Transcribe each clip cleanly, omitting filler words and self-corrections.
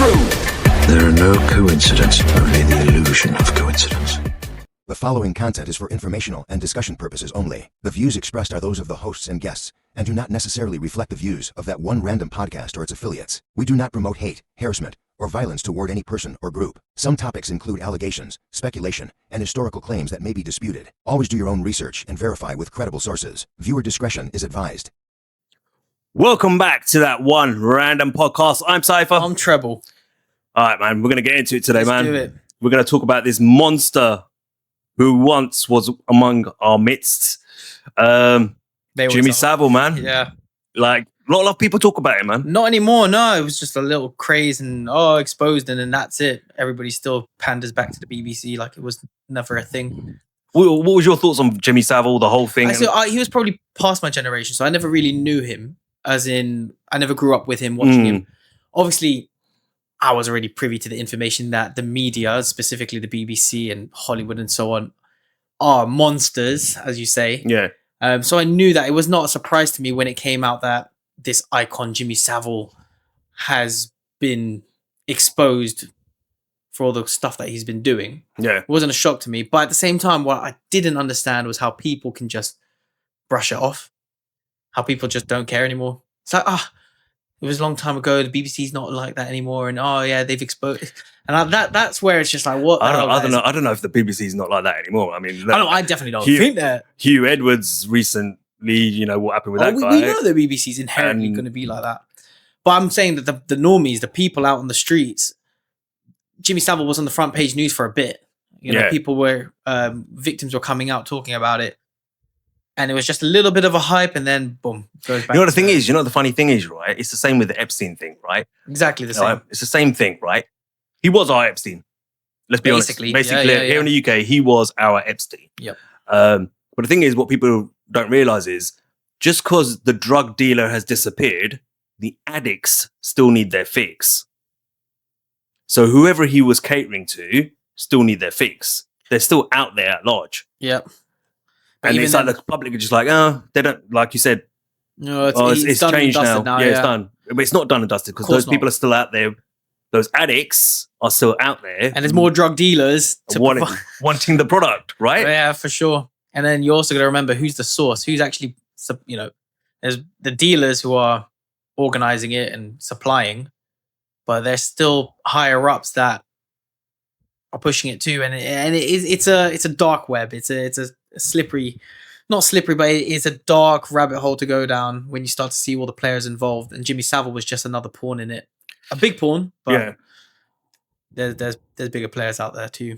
true. There are no coincidences, only the illusion of coincidence. The following content is for informational and discussion purposes only. The views expressed are those of the hosts and guests, and do not necessarily reflect the views of that one random podcast or its affiliates. We do not promote hate, harassment, or violence toward any person or group. Some topics include allegations, speculation, and historical claims that may be disputed. Always do your own research and verify with credible sources. Viewer discretion is advised. Welcome back to that one random podcast. I'm Cypher. I'm Treble. All right, man. We're going to get into it today, Let's man. do it. We're going to talk about this monster who once was among our midst. Jimmy Savile, man. Yeah. Like, not a lot of people talk about it, man. Not anymore, no. It was just a little craze and, exposed, and then that's it. Everybody still panders back to the BBC like it was never a thing. What was your thoughts on Jimmy Savile, the whole thing? He was probably past my generation, so I never really knew him, as in, I never grew up with him, watching him. Obviously, I was already privy to the information that the media, specifically the BBC and Hollywood and so on, are monsters, as you say. Yeah. So I knew that. It was not a surprise to me when it came out that this icon, Jimmy Savile, has been exposed for all the stuff that he's been doing. Yeah. It wasn't a shock to me. But at the same time, what I didn't understand was how people can just brush it off. How people just don't care anymore. It's like, it was a long time ago. The BBC's not like that anymore. And they've exposed. And that's where it's just like, what? I don't know if the BBC's not like that anymore. I mean, I definitely don't think that. Hugh Edwards recently, what happened with that guy? We know the BBC's inherently going to be like that. But I'm saying that the normies, the people out on the streets, Jimmy Savile was on the front page news for a bit. People were, victims were coming out talking about it. And it was just a little bit of a hype, and then boom, goes back. The funny thing is, right? It's the same with the Epstein thing, right? Exactly the same. It's the same thing, right? He was our Epstein. Let's be honest. Basically, here in the UK, he was our Epstein. Yep. But the thing is, what people don't realize is, just because the drug dealer has disappeared, the addicts still need their fix. So whoever he was catering to still need their fix. They're still out there at large. Yep. And it's like the public are just like, they don't, like you said, no, it's changed now. Yeah, it's done. But it's not done and dusted because those people are still out there. Those addicts are still out there. And there's more drug dealers wanting the product, right? Yeah, for sure. And then you also got to remember who's the source, who's actually, there's the dealers who are organizing it and supplying, but there's still higher ups that are pushing it too. And it's a dark web. It's a slippery, not slippery, but it's a dark rabbit hole to go down when you start to see all the players involved. And Jimmy Savile was just another pawn in it, a big pawn, but there's bigger players out there too.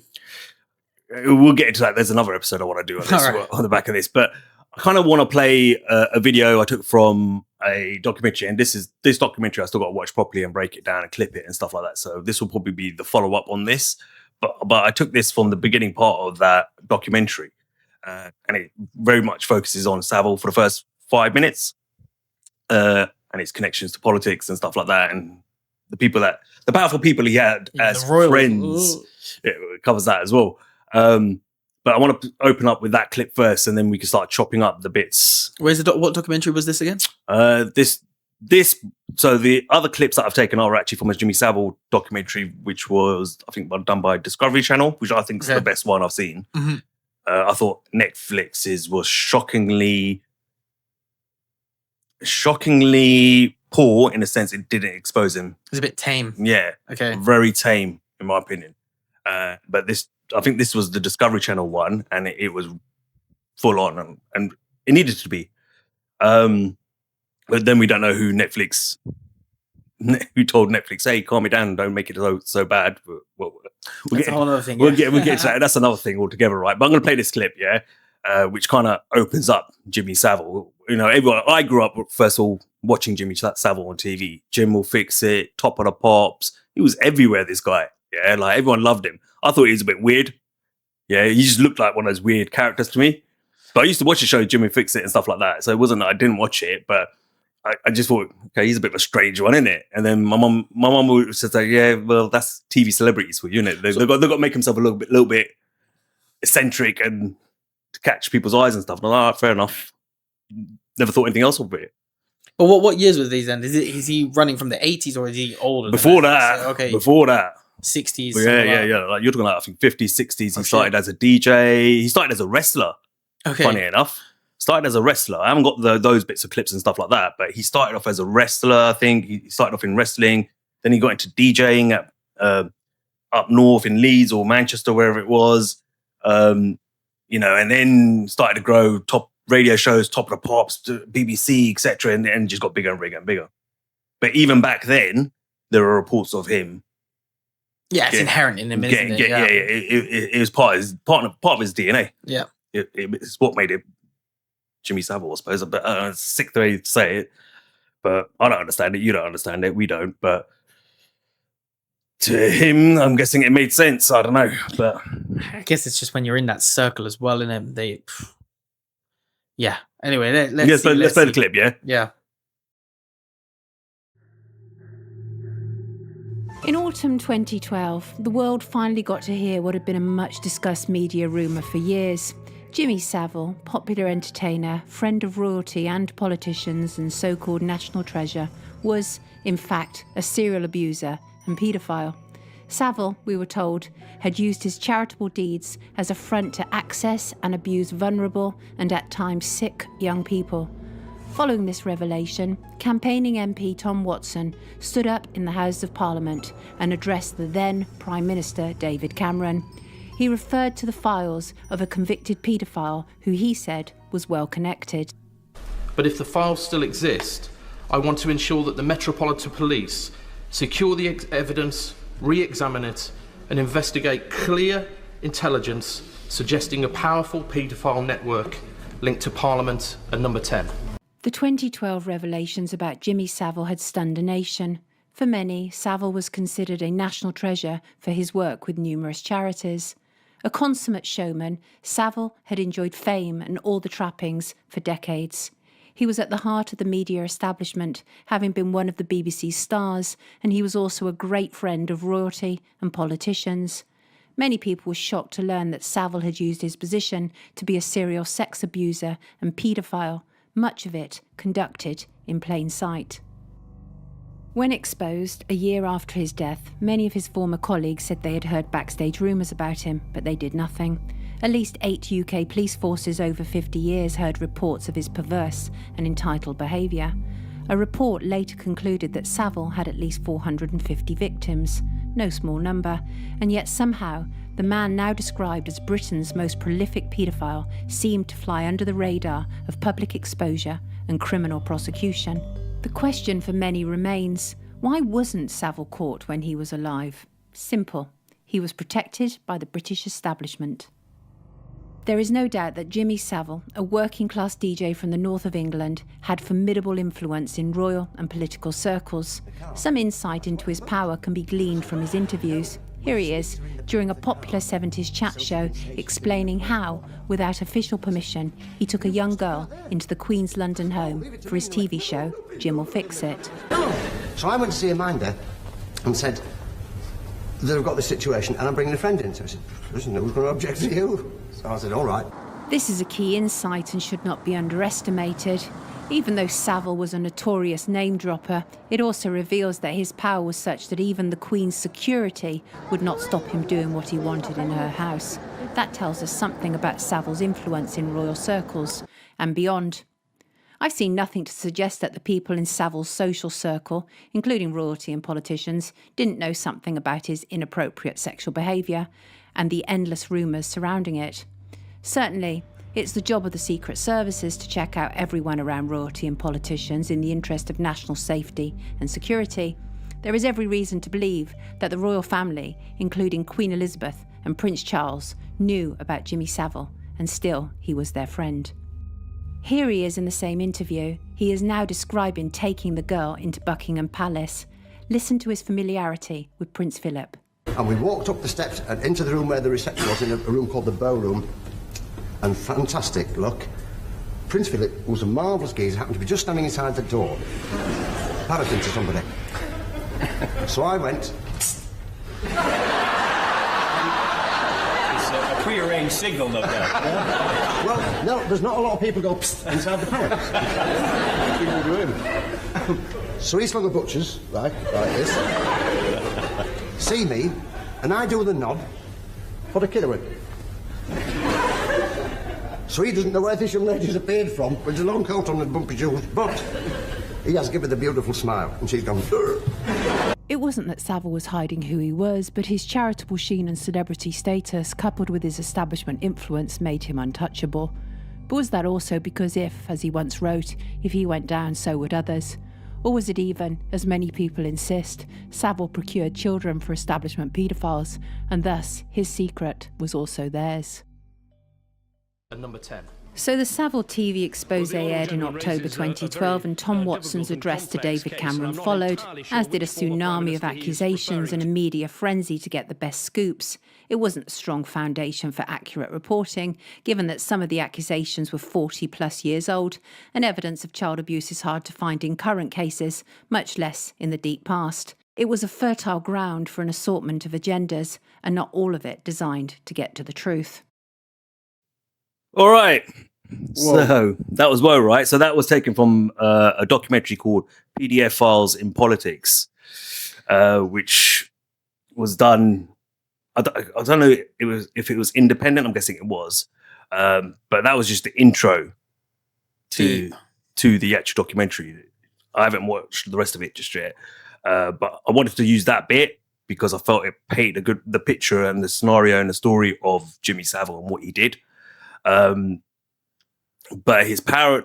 We'll get into that. There's another episode I want to do on this, on the back of this, but I kind of want to play a video I took from a documentary, and this documentary I still got to watch properly and break it down and clip it and stuff like that. So this will probably be the follow up on this, but I took this from the beginning part of that documentary. And it very much focuses on Savile for the first 5 minutes, and his connections to politics and stuff like that, and the powerful people he had as friends. It covers that as well. But I want to open up with that clip first, and then we can start chopping up the bits. What documentary was this again? So the other clips that I've taken are actually from a Jimmy Savile documentary, which was, I think, done by Discovery Channel, which I think is the best one I've seen. Mm-hmm. I thought Netflix's was shockingly poor in the sense it didn't expose him. It was a bit tame. Yeah. Okay. Very tame, in my opinion. But I think this was the Discovery Channel one, and it was full on, and it needed to be. But then we don't know who told Netflix, hey, calm it down, don't make it so bad. We'll get to that. That's another thing altogether, right? But I'm going to play this clip, which kind of opens up Jimmy Savile. I grew up, first of all, watching Jimmy Savile on TV. Jim Will Fix It, Top of the Pops. He was everywhere, this guy. Yeah, like everyone loved him. I thought he was a bit weird. Yeah, he just looked like one of those weird characters to me. But I used to watch the show Jimmy Fix It and stuff like that. So it wasn't that I didn't watch it, but I just thought, okay, he's a bit of a strange one, isn't it? And then my mum would say, yeah, well, that's TV celebrities for you, isn't it? They've got to make himself a little bit eccentric and to catch people's eyes and stuff. And I'm like, fair enough. Never thought anything else of it. But what years were these then? Is he running from the 80s or is he older? Before that. So, okay. Before that. 60s. Yeah. Like you're talking about, I think, 50s, 60s. He started as a DJ. He started as a wrestler. Okay. Funny enough. Started as a wrestler. I haven't got those bits of clips and stuff like that, but he started off as a wrestler, I think. He started off in wrestling. Then he got into DJing at up north in Leeds or Manchester, wherever it was. And then started to grow, top radio shows, Top of the Pops, BBC, etc., and just got bigger and bigger and bigger. But even back then, there were reports of him. Yeah, it's inherent in him, isn't it? Yeah. It was part of his DNA. Yeah. It's what made it Jimmy Savile, I suppose. But it's a sick way to say it. But I don't understand it. You don't understand it. We don't. But to him, I'm guessing it made sense. I don't know. But I guess it's just when you're in that circle as well, isn't it? Yeah. Anyway, let's play the clip, yeah? Yeah. In autumn 2012, the world finally got to hear what had been a much-discussed media rumour for years. Jimmy Savile, popular entertainer, friend of royalty and politicians and so-called national treasure, was, in fact, a serial abuser and paedophile. Savile, we were told, had used his charitable deeds as a front to access and abuse vulnerable and at times sick young people. Following this revelation, campaigning MP Tom Watson stood up in the House of Parliament and addressed the then Prime Minister David Cameron. He referred to the files of a convicted paedophile who he said was well connected. But if the files still exist, I want to ensure that the Metropolitan Police secure the evidence, re-examine it, and investigate clear intelligence suggesting a powerful paedophile network linked to Parliament and Number 10. The 2012 revelations about Jimmy Savile had stunned a nation. For many, Savile was considered a national treasure for his work with numerous charities. A consummate showman, Savile had enjoyed fame and all the trappings for decades. He was at the heart of the media establishment, having been one of the BBC's stars, and he was also a great friend of royalty and politicians. Many people were shocked to learn that Savile had used his position to be a serial sex abuser and paedophile, much of it conducted in plain sight. When exposed, a year after his death, many of his former colleagues said they had heard backstage rumours about him, but they did nothing. At least 8 UK police forces over 50 years heard reports of his perverse and entitled behaviour. A report later concluded that Savile had at least 450 victims, no small number, and yet somehow the man now described as Britain's most prolific paedophile seemed to fly under the radar of public exposure and criminal prosecution. The question for many remains, why wasn't Savile caught when he was alive? Simple. He was protected by the British establishment. There is no doubt that Jimmy Savile, a working-class DJ from the north of England, had formidable influence in royal and political circles. Some insight into his power can be gleaned from his interviews. Here he is, during a popular 70s chat show, explaining how, without official permission, he took a young girl into the Queen's London home for his TV show, Jim Will Fix It. So I went to see Amanda and said, they've got this situation and I'm bringing a friend in. So I said, listen, who's going to object to you? So I said, all right. This is a key insight and should not be underestimated. Even though Savile was a notorious name-dropper, it also reveals that his power was such that even the Queen's security would not stop him doing what he wanted in her house. That tells us something about Savile's influence in royal circles and beyond. I've seen nothing to suggest that the people in Savile's social circle, including royalty and politicians, didn't know something about his inappropriate sexual behaviour and the endless rumours surrounding it. Certainly, it's the job of the secret services to check out everyone around royalty and politicians in the interest of national safety and security. There is every reason to believe that the royal family, including Queen Elizabeth and Prince Charles, knew about Jimmy Savile, and still he was their friend. Here he is in the same interview. He is now describing taking the girl into Buckingham Palace. Listen to his familiarity with Prince Philip. And we walked up the steps and into the room where the reception was, in a room called the Bow Room. And fantastic, look. Prince Philip was a marvellous geezer, happened to be just standing inside the door, parroting to somebody. So I went. prearranged signal, no doubt. Yeah? Well, no, there's not a lot of people go psst inside the parrot. So he slung the butchers, right, like this. See me, and I do the nod for the killer. So he doesn't know where this young lady's appeared from, with a long coat on and bumpy shoes, but he has given the beautiful smile, and she's gone... It wasn't that Saville was hiding who he was, but his charitable sheen and celebrity status, coupled with his establishment influence, made him untouchable. But was that also because if, as he once wrote, if he went down, so would others? Or was it even, as many people insist, Saville procured children for establishment paedophiles, and thus his secret was also theirs? And number 10. So the Saville TV expose aired in October 2012, and Tom Watson's address to David Cameron followed, as did a tsunami of accusations and a media frenzy to get the best scoops. It wasn't a strong foundation for accurate reporting, given that some of the accusations were 40-plus years old, and evidence of child abuse is hard to find in current cases, much less in the deep past. It was a fertile ground for an assortment of agendas, and not all of it designed to get to the truth. All right. Whoa. So that was Woe, right? So that was taken from a documentary called PDF Files in Politics, which was done. I don't know if it was independent. I'm guessing it was, but that was just the intro to the actual documentary. I haven't watched the rest of it just yet, but I wanted to use that bit because I felt it painted the picture and the scenario and the story of Jimmy Savile and what he did. But his power,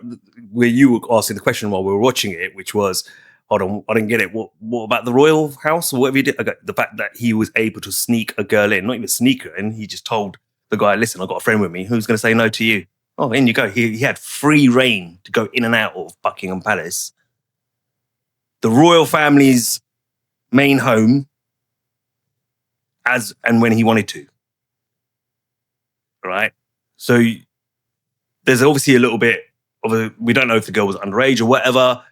where you were asking the question while we were watching it, which was, hold on, I didn't get it. What about the royal house or whatever he did? The fact that he was able to sneak a girl in, not even sneak her in, he just told the guy, listen, I've got a friend with me. Who's going to say no to you? Oh, in you go. He had free reign to go in and out of Buckingham Palace, the royal family's main home, as and when he wanted to. Right? So there's obviously a little bit of we don't know if the girl was underage or whatever,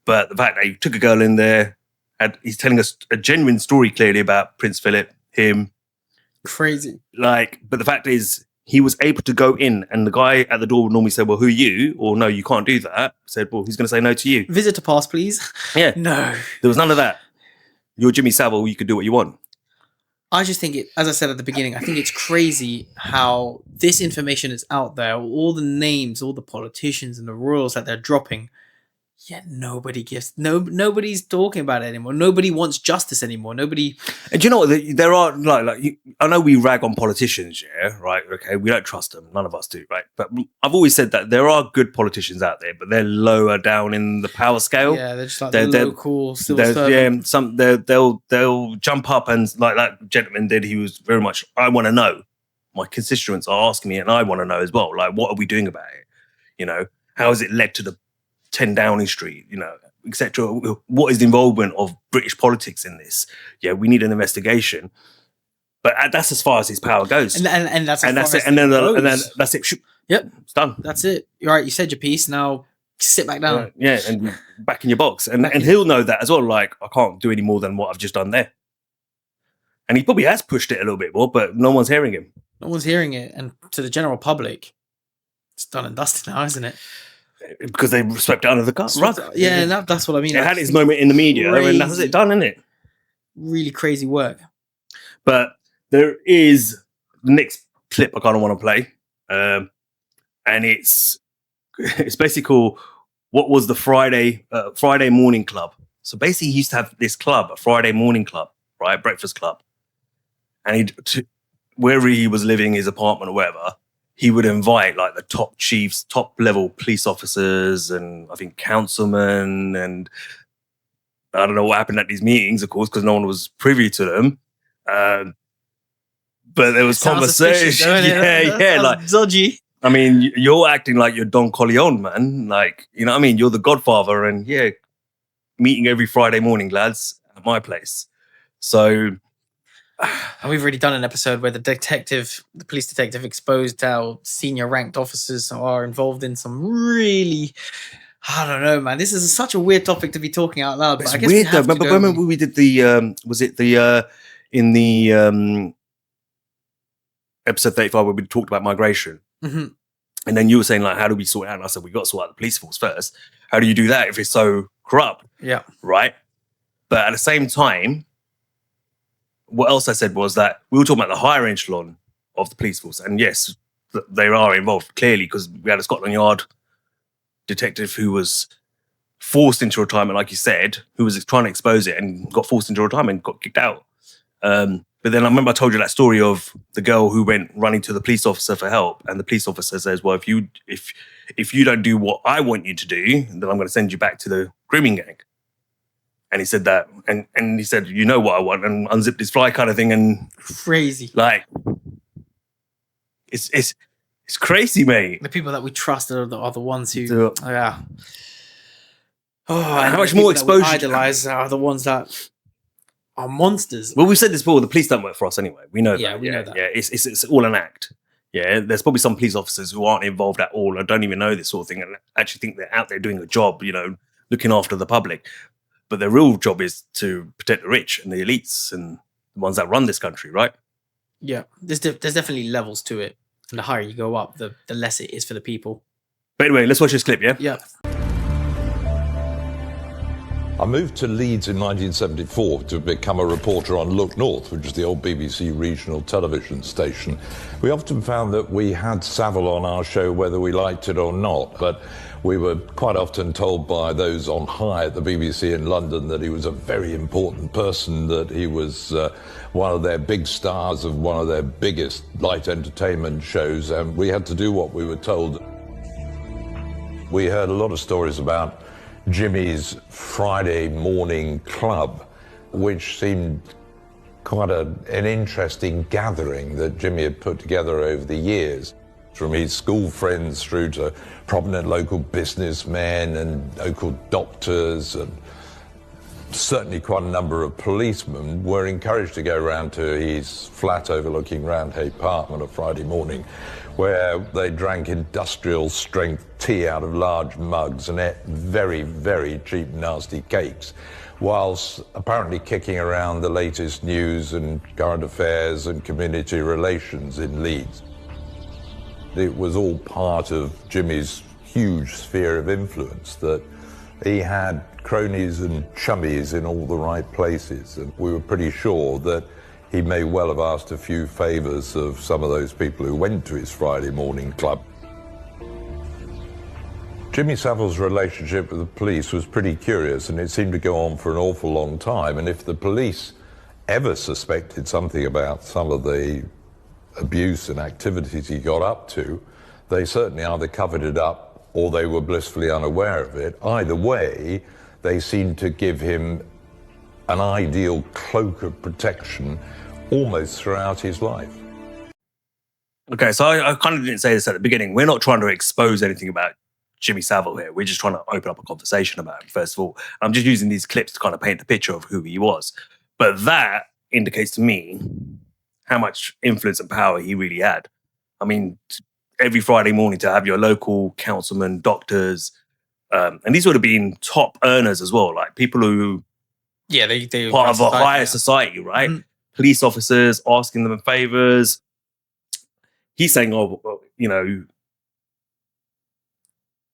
but the fact that he took a girl in there, he's telling us a genuine story clearly about Prince Philip, him. Crazy. But the fact is, he was able to go in, and the guy at the door would normally say, well, who are you? Or no, you can't do that. Said, well, who's going to say no to you? Visitor pass, please. Yeah. No. There was none of that. You're Jimmy Savile, you could do what you want. I just think as I said at the beginning, I think it's crazy how this information is out there, all the names, all the politicians and the royals that they're dropping, yet nobody's talking about it anymore. Nobody wants justice anymore. Nobody. And do you know what? There are I know we rag on politicians, yeah, right? Okay, we don't trust them. None of us do, right? But I've always said that there are good politicians out there, but they're lower down in the power scale. Yeah, they're just like the local civil servant. Yeah, they'll jump up and like that gentleman did. He was very much, I want to know. My constituents are asking me, and I want to know as well. Like, what are we doing about it? You know, how has it led to the 10 Downing Street, you know, etc. What is the involvement of British politics in this? Yeah, we need an investigation. But that's as far as his power goes. And that's it. And then that's it. Yep. It's done. That's it. You're right. You said your piece. Now sit back down. Yeah, and back in your box. And he'll know that as well. Like, I can't do any more than what I've just done there. And he probably has pushed it a little bit more, but no one's hearing him. No one's hearing it. And to the general public, it's done and dusted now, isn't it? Because they swept it under the rug. Yeah, and that's what I mean. It had its moment in the media, and that's it done, isn't it? Really crazy work. But there is the next clip I kind of want to play, and it's basically called "What Was the Friday Morning Club?" So basically, he used to have this club, a Friday morning club, right, breakfast club, and wherever he was living, his apartment or whatever, he would invite like the top chiefs, top level police officers, and I think councilmen, and I don't know what happened at these meetings, of course, because no one was privy to them. But there was conversation. Yeah, like dodgy. I mean, you're acting like you're Don Corleone, man. Like, you know what I mean? You're the Godfather, and yeah, meeting every Friday morning, lads, at my place. So. And we've already done an episode where the police detective exposed how senior ranked officers are involved in some really, I don't know, man. This is such a weird topic to be talking out loud. But it's I guess weird though. Remember we did the, was it the, in the, episode 35 where we talked about migration. Mm-hmm. And then you were saying, like, how do we sort it out? And I said, we got to sort out the police force first. How do you do that if it's so corrupt? Yeah. Right? But at the same time, what else I said was that we were talking about the higher echelon of the police force. And yes, they are involved, clearly, because we had a Scotland Yard detective who was forced into retirement, like you said, who was trying to expose it and got forced into retirement and got kicked out. But then I remember I told you that story of the girl who went running to the police officer for help, and the police officer says, well, if you don't do what I want you to do, then I'm going to send you back to the grooming gang. And he said that, and he said, you know what I want, and unzipped his fly kind of thing, and crazy. Like, it's crazy, mate. The people that we trust are the ones who, yeah. Oh, how much more exposure idolize are the ones that are monsters. Well, we've said this before. The police don't work for us anyway. We know yeah, that. We know that. Yeah, it's all an act. Yeah, there's probably some police officers who aren't involved at all and don't even know this sort of thing and actually think they're out there doing a job, you know, looking after the public. But their real job is to protect the rich and the elites and the ones that run this country, right? Yeah, there's definitely levels to it. And the higher you go up, the less it is for the people. But anyway, let's watch this clip, yeah? Yeah. I moved to Leeds in 1974 to become a reporter on Look North, which is the old BBC regional television station. We often found that we had Saville on our show whether we liked it or not, but we were quite often told by those on high at the BBC in London that he was a very important person, that he was one of their big stars of one of their biggest light entertainment shows, and we had to do what we were told. We heard a lot of stories about Jimmy's Friday morning club, which seemed quite an interesting gathering that Jimmy had put together over the years, from his school friends through to prominent local businessmen and local doctors, and certainly quite a number of policemen were encouraged to go round to his flat overlooking Roundhay Park on a Friday morning, where they drank industrial strength tea out of large mugs and ate very, very cheap, nasty cakes, whilst apparently kicking around the latest news and current affairs and community relations in Leeds. It was all part of Jimmy's huge sphere of influence, that he had cronies and chummies in all the right places, and we were pretty sure that he may well have asked a few favours of some of those people who went to his Friday morning club. Jimmy Savile's relationship with the police was pretty curious, and it seemed to go on for an awful long time, and if the police ever suspected something about some of the abuse and activities he got up to, they certainly either covered it up or they were blissfully unaware of it. Either way, they seemed to give him an ideal cloak of protection almost throughout his life. Okay, so I kind of didn't say this at the beginning. We're not trying to expose anything about Jimmy Savile here. We're just trying to open up a conversation about him, first of all. I'm just using these clips to kind of paint the picture of who he was. But that indicates to me how much influence and power he really had. I mean, every Friday morning to have your local councilmen, doctors, and these would have been top earners as well, like people who they part of a higher society, right? Mm-hmm. Police officers asking them favors. He's saying,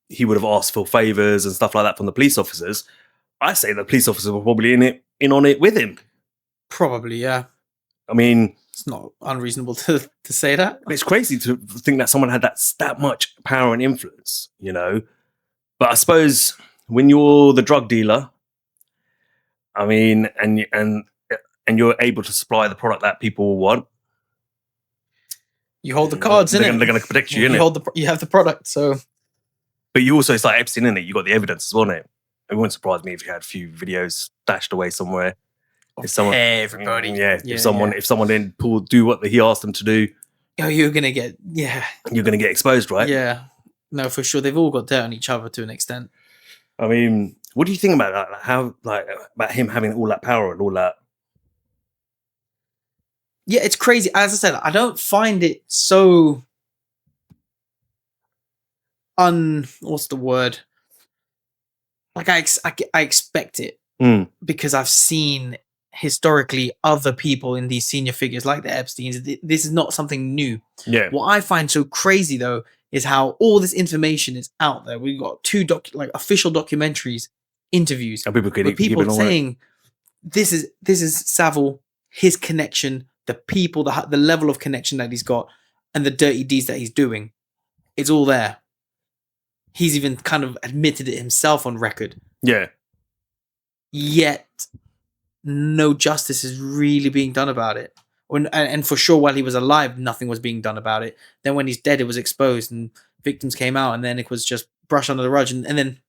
he would have asked for favors and stuff like that from the police officers. I say the police officers were probably in on it with him. Probably, yeah. I mean, it's not unreasonable to say that. It's crazy to think that someone had that much power and influence, you know. But I suppose when you're the drug dealer, I mean, and you're able to supply the product that people want, you hold the cards, they're going to protect you, you have the product, so. But you also, it's like Epstein, innit? You got the evidence as well, innit? It wouldn't surprise me if you had a few videos stashed away somewhere. If someone, everybody, if someone didn't do what he asked them to do, you're gonna get exposed, right? Yeah, no, for sure. They've all got dirt on each other to an extent. I mean, what do you think about that? Like, how, about him having all that power and all that? Yeah, it's crazy. As I said, I don't find it so what's the word? Like I expect it because I've seen historically other people in these senior figures like the Epsteins. This is not something new. Yeah. What I find so crazy though is how all this information is out there. We've got two official documentaries, interviews, And people with people saying this is Savile, his connection, the people, the level of connection that he's got, and the dirty deeds that he's doing. It's all there. He's even kind of admitted it himself on record. Yeah. Yet no justice is really being done about it. And for sure, while he was alive, nothing was being done about it. Then when he's dead, it was exposed and victims came out, and then it was just brushed under the rug. And then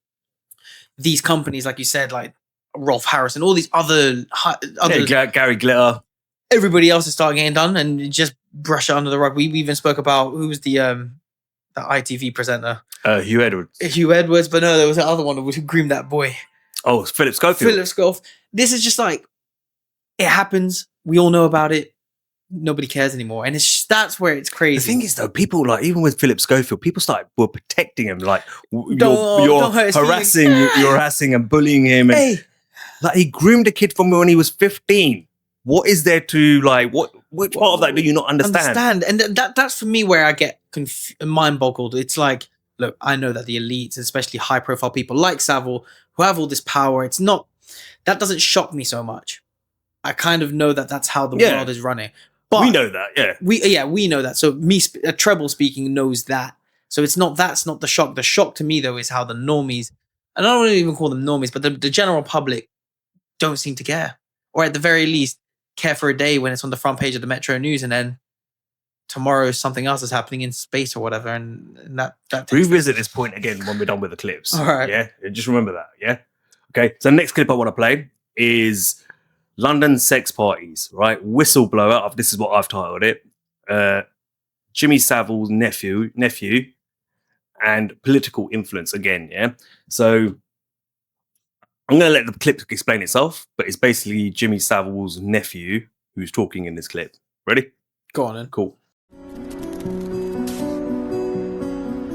these companies, like you said, like Rolf Harris and all these other Gary Glitter, everybody else is starting getting done and just brush it under the rug. We even spoke about who was the ITV presenter, Hugh Edwards. But no, there was the other one who groomed that boy. Oh, Philip Schofield. This is just like, it happens. We all know about it. Nobody cares anymore. And that's where it's crazy. The thing is, though, people like, even with Philip Schofield, people were protecting him. Like, don't hurt his you're harassing and bullying him. And, like, he groomed a kid from when he was 15. What is there to, like, which part of that do you not understand? And that's for me where I get mind boggled. It's like, look, I know that the elites, especially high profile people like Savile, who have all this power, that doesn't shock me so much. I kind of know that that's how the world is running. But we know that, yeah. We know that. So a Treble speaking knows that. So that's not the shock. The shock to me, though, is how the normies, and I don't even call them normies, but the general public don't seem to care. Or at the very least, care for a day when it's on the front page of the Metro News, and then tomorrow something else is happening in space or whatever. And that revisit this point again when we're done with the clips. All right. Yeah, just remember that, yeah? Okay, so the next clip I want to play is London sex parties, right? Whistleblower. This is what I've titled it. Jimmy Savile's nephew, and political influence again. Yeah. So I'm going to let the clip explain itself, but it's basically Jimmy Savile's nephew who's talking in this clip. Ready? Go on then. Cool.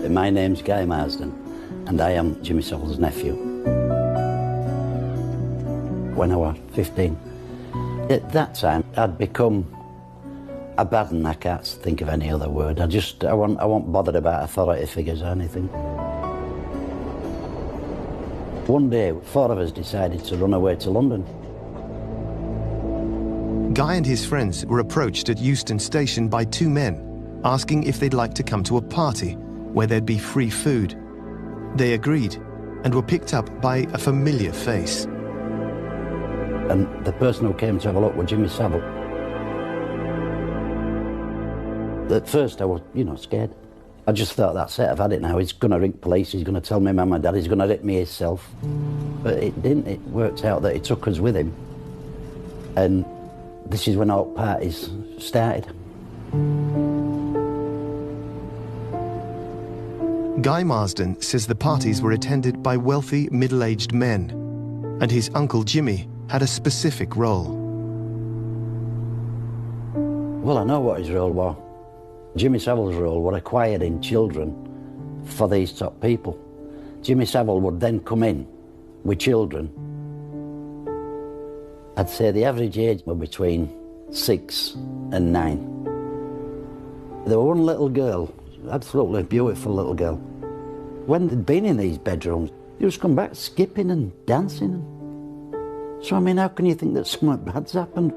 My name's Guy Marsden, and I am Jimmy Savile's nephew. When I was 15. At that time, I'd become a bad one. I can't think of any other word. I wasn't bothered about authority figures or anything. One day, 4 of us decided to run away to London. Guy and his friends were approached at Euston Station by 2 men, asking if they'd like to come to a party where there'd be free food. They agreed and were picked up by a familiar face. And the person who came to have a look was Jimmy Savile. At first I was, scared. I just thought, that's it, I've had it now. He's going to ring police, he's going to tell me mum and dad, he's going to rip me himself. But it didn't. It worked out that he took us with him. And this is when all parties started. Guy Marsden says the parties were attended by wealthy, middle-aged men, and his uncle Jimmy had a specific role. Well, I know what his role was. Jimmy Savile's role was acquiring children for these top people. Jimmy Savile would then come in with children. I'd say the average age was between 6 and 9. There was one little girl, absolutely beautiful little girl. When they'd been in these bedrooms, they just come back skipping and dancing. So, I mean, how can you think that something bad's happened?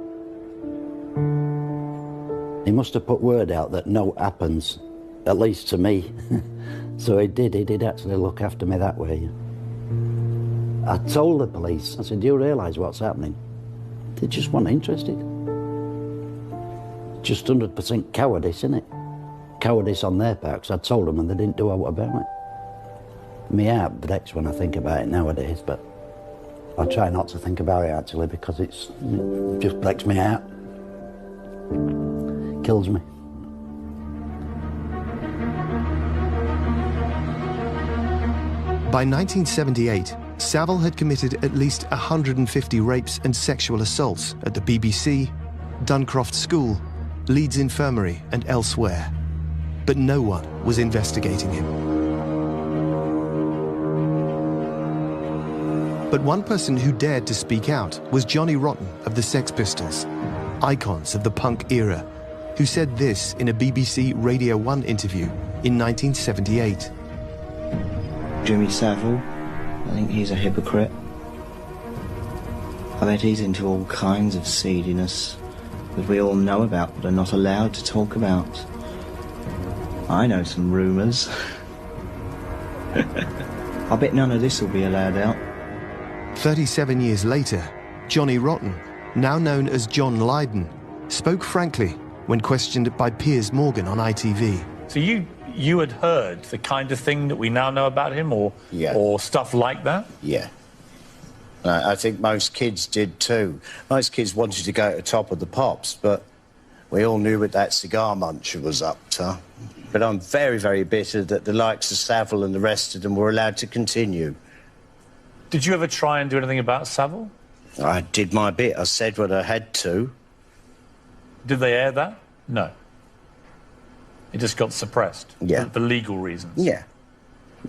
He must have put word out that no happens, at least to me. So he did actually look after me that way. I told the police, I said, do you realise what's happening? They just weren't interested. Just 100% cowardice, isn't it? Cowardice on their part, because I told them and they didn't do out about it. My heart breaks when I think about it nowadays, but I try not to think about it actually, because it just breaks my heart. Kills me. By 1978, Savile had committed at least 150 rapes and sexual assaults at the BBC, Duncroft School, Leeds Infirmary and elsewhere. But no one was investigating him. But one person who dared to speak out was Johnny Rotten of the Sex Pistols, icons of the punk era, who said this in a BBC Radio 1 interview in 1978. Jimmy Savile, I think he's a hypocrite. I bet he's into all kinds of seediness that we all know about but are not allowed to talk about. I know some rumours. I bet none of this will be allowed out. 37 years later, Johnny Rotten, now known as John Lydon, spoke frankly when questioned by Piers Morgan on ITV. So you had heard the kind of thing that we now know about him, or stuff like that? Yeah. I think most kids did too. Most kids wanted to go to the top of the pops, but we all knew what that cigar muncher was up to. But I'm very, very bitter that the likes of Savile and the rest of them were allowed to continue. Did you ever try and do anything about Savile? I did my bit. I said what I had to. Did they air that? No. It just got suppressed. Yeah. For legal reasons. Yeah.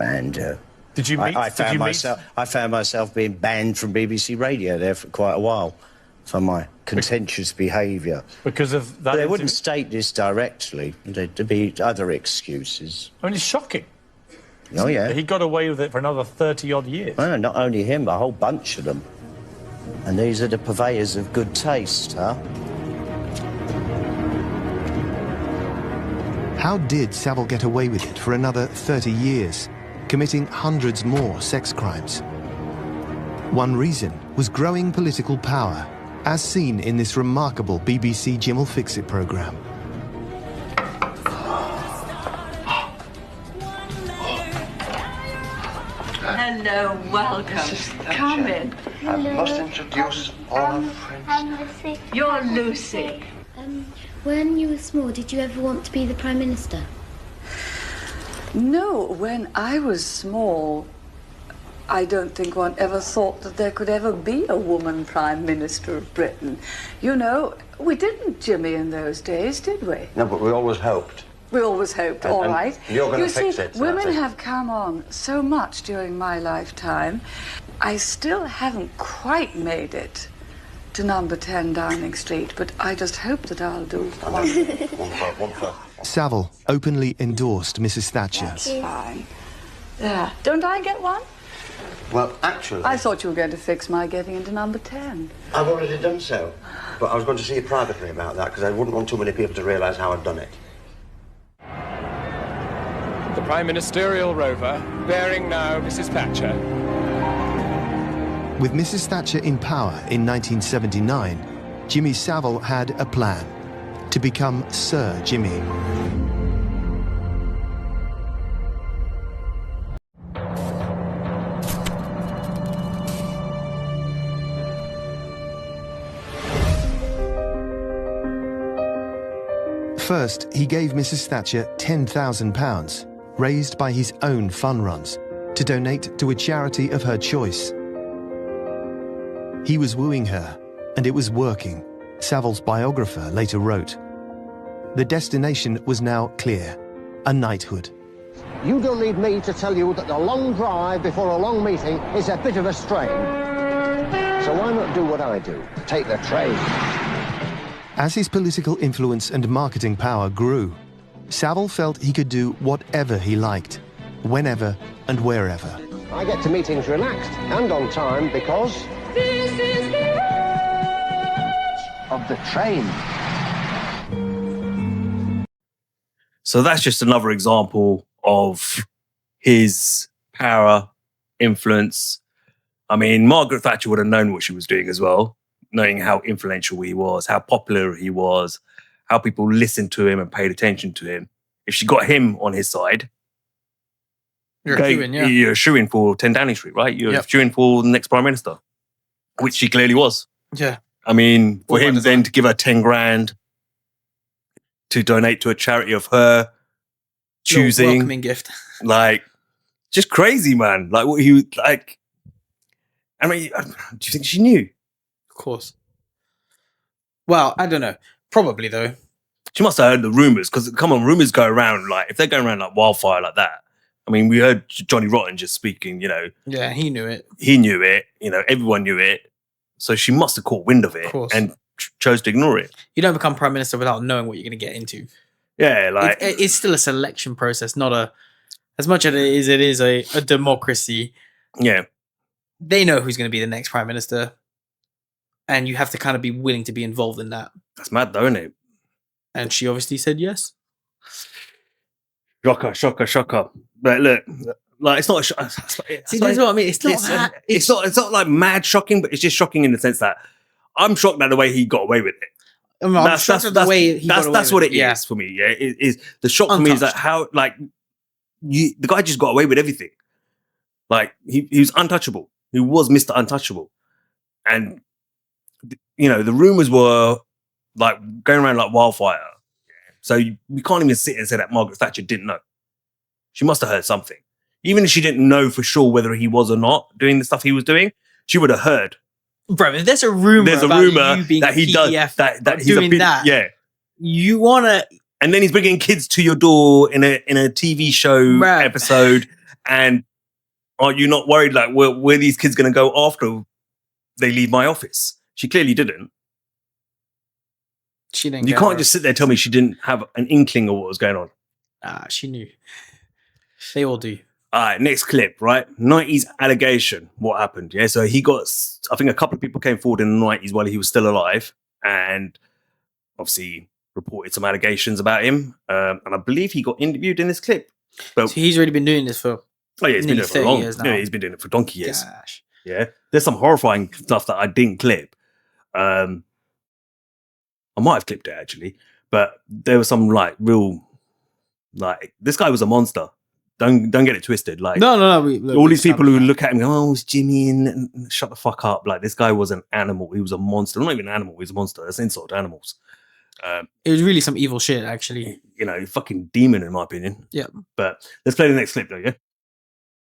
And did you meet? I found myself being banned from BBC Radio there for quite a while for my contentious behaviour. Because of that? They wouldn't state this directly. There'd be other excuses. I mean, it's shocking. Oh, yeah. He got away with it for another 30-odd years. Well, not only him, a whole bunch of them. And these are the purveyors of good taste, huh? How did Savile get away with it for another 30 years, committing hundreds more sex crimes? One reason was growing political power, as seen in this remarkable BBC Jim'll Fix It programme. Hello, welcome. Come in. I must introduce all our friends. I'm Lucy. You're Lucy. When you were small, did you ever want to be the Prime Minister? No, when I was small, I don't think one ever thought that there could ever be a woman Prime Minister of Britain. You know, we didn't, Jimmy, in those days, did we? No, but we always hoped. We always hoped, all right. You're going to fix it. Women have come on so much during my lifetime. I still haven't quite made it to number 10 Downing Street, but I just hope that I'll do one for. Savile openly endorsed Mrs. Thatcher. That's fine. Yeah. Don't I get one? Well, actually... I thought you were going to fix my getting into number 10. I've already done so. But I was going to see you privately about that, because I wouldn't want too many people to realise how I'd done it. The Prime Ministerial rover, bearing now Mrs. Thatcher. With Mrs. Thatcher in power in 1979, Jimmy Savile had a plan to become Sir Jimmy. First, he gave Mrs. Thatcher £10,000, raised by his own fun runs, to donate to a charity of her choice. He was wooing her, and it was working, Savile's biographer later wrote. The destination was now clear, a knighthood. You don't need me to tell you that the long drive before a long meeting is a bit of a strain. So why not do what I do? Take the train. As his political influence and marketing power grew, Savile felt he could do whatever he liked, whenever and wherever. I get to meetings relaxed and on time because... This is the age of the train. So that's just another example of his power, influence. I mean, Margaret Thatcher would have known what she was doing as well, knowing how influential he was, how popular he was, how people listened to him and paid attention to him. If she got him on his side, you're a shoo-in, yeah. You're a shoo-in for 10 Downing Street, right? You're a shoo-in for the next Prime Minister, which she clearly was. Yeah. I mean, for him then to give her 10 grand to donate to a charity of her choosing. Welcoming gift. Like, just crazy, man. Like, what he, like, I mean, do you think she knew? Of course. Well, I don't know. Probably, though. She must have heard the rumours, because, come on, rumours go around, like, if they're going around like wildfire like that, I mean, we heard Johnny Rotten just speaking, Yeah, he knew it. He knew it, everyone knew it. So she must have caught wind of it and chose to ignore it. You don't become prime minister without knowing what you're going to get into. Yeah, like... It's still a selection process, not a... As much as it is a democracy. Yeah. They know who's going to be the next prime minister. And you have to kind of be willing to be involved in that. That's mad though, isn't it? And she obviously said yes. Shocker. But look, like it's not. See, that's what I mean. It's not like mad shocking, but it's just shocking in the sense that I'm shocked at the way he got away with it. I'm shocked at the way he got away that's with what it is for me. Yeah, it is the shock for me is that how the guy just got away with everything. Like he was untouchable. He was Mr. Untouchable, and the rumors were like going around like wildfire. So we can't even sit and say that Margaret Thatcher didn't know. She must have heard something. Even if she didn't know for sure whether he was or not doing the stuff he was doing, she would have heard. Bro, if there's a rumor that he does that he's doing that. Yeah. You wanna, and then he's bringing kids to your door in a TV show episode, and are you not worried like where these kids going to go after they leave my office? She clearly didn't. She didn't. You can't just sit there and tell me she didn't have an inkling of what was going on. She knew. They all do. All right, next clip, right? 90s allegation. What happened? Yeah, so he got, I think a couple of people came forward in the 90s while he was still alive and obviously reported some allegations about him. And I believe he got interviewed in this clip. But, so he's already been doing this for he's been doing it for long years now. Yeah, he's been doing it for donkey years. Gosh. Yeah, there's some horrifying stuff that I didn't clip. I might have clipped it actually, but there was some like real, like this guy was a monster. Don't get it twisted. Like no. All these people who look at him, go, "Oh, it's Jimmy," and shut the fuck up. Like this guy was an animal. He was a monster. Not even an animal. He was a monster. That's insult to animals. It was really some evil shit, actually. Fucking demon in my opinion. Yeah. But let's play the next clip though. Yeah.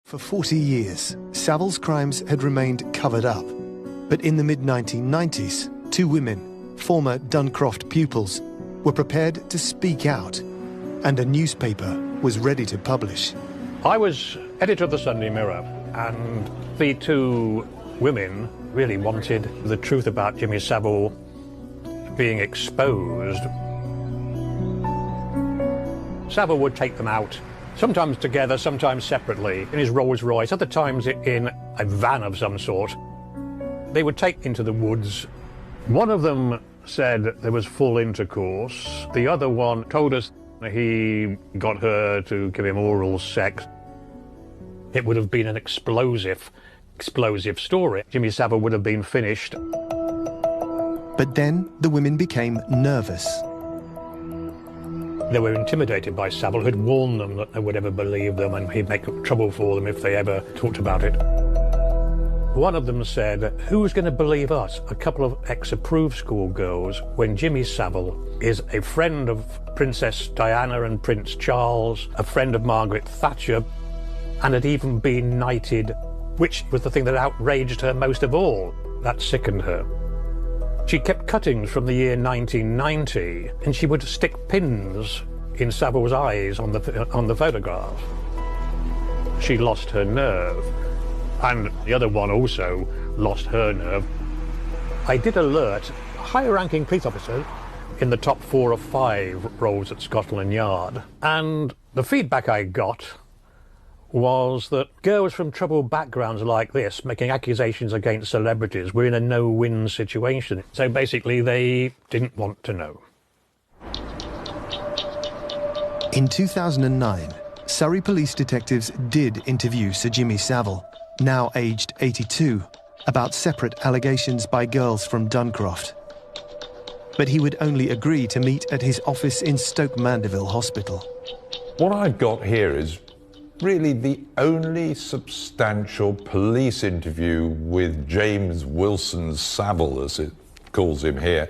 For 40 years, Savile's crimes had remained covered up. But in the mid-1990s, two women, former Duncroft pupils, were prepared to speak out, and a newspaper was ready to publish. I was editor of the Sunday Mirror, and the two women really wanted the truth about Jimmy Savile being exposed. Savile would take them out, sometimes together, sometimes separately, in his Rolls Royce, other times in a van of some sort. They would take into the woods. One of them said there was full intercourse. The other one told us he got her to give him oral sex. It would have been an explosive story. Jimmy Savile would have been finished. But then the women became nervous. They were intimidated by Savile, who'd warned them that they would ever believe them and he'd make trouble for them if they ever talked about it. One of them said, "Who's going to believe us, a couple of ex-approved schoolgirls, when Jimmy Savile is a friend of Princess Diana and Prince Charles, a friend of Margaret Thatcher, and had even been knighted," which was the thing that outraged her most of all. That sickened her. She kept cuttings from the year 1990, and she would stick pins in Savile's eyes on the photograph. She lost her nerve. And the other one also lost her nerve. I did alert a higher-ranking police officer in the top 4 or 5 roles at Scotland Yard. And the feedback I got was that girls from troubled backgrounds like this making accusations against celebrities were in a no-win situation. So basically they didn't want to know. In 2009, Surrey police detectives did interview Sir Jimmy Savile, now aged 82, about separate allegations by girls from Duncroft. But he would only agree to meet at his office in Stoke Mandeville Hospital. What I've got here is really the only substantial police interview with James Wilson Savile, as it calls him here,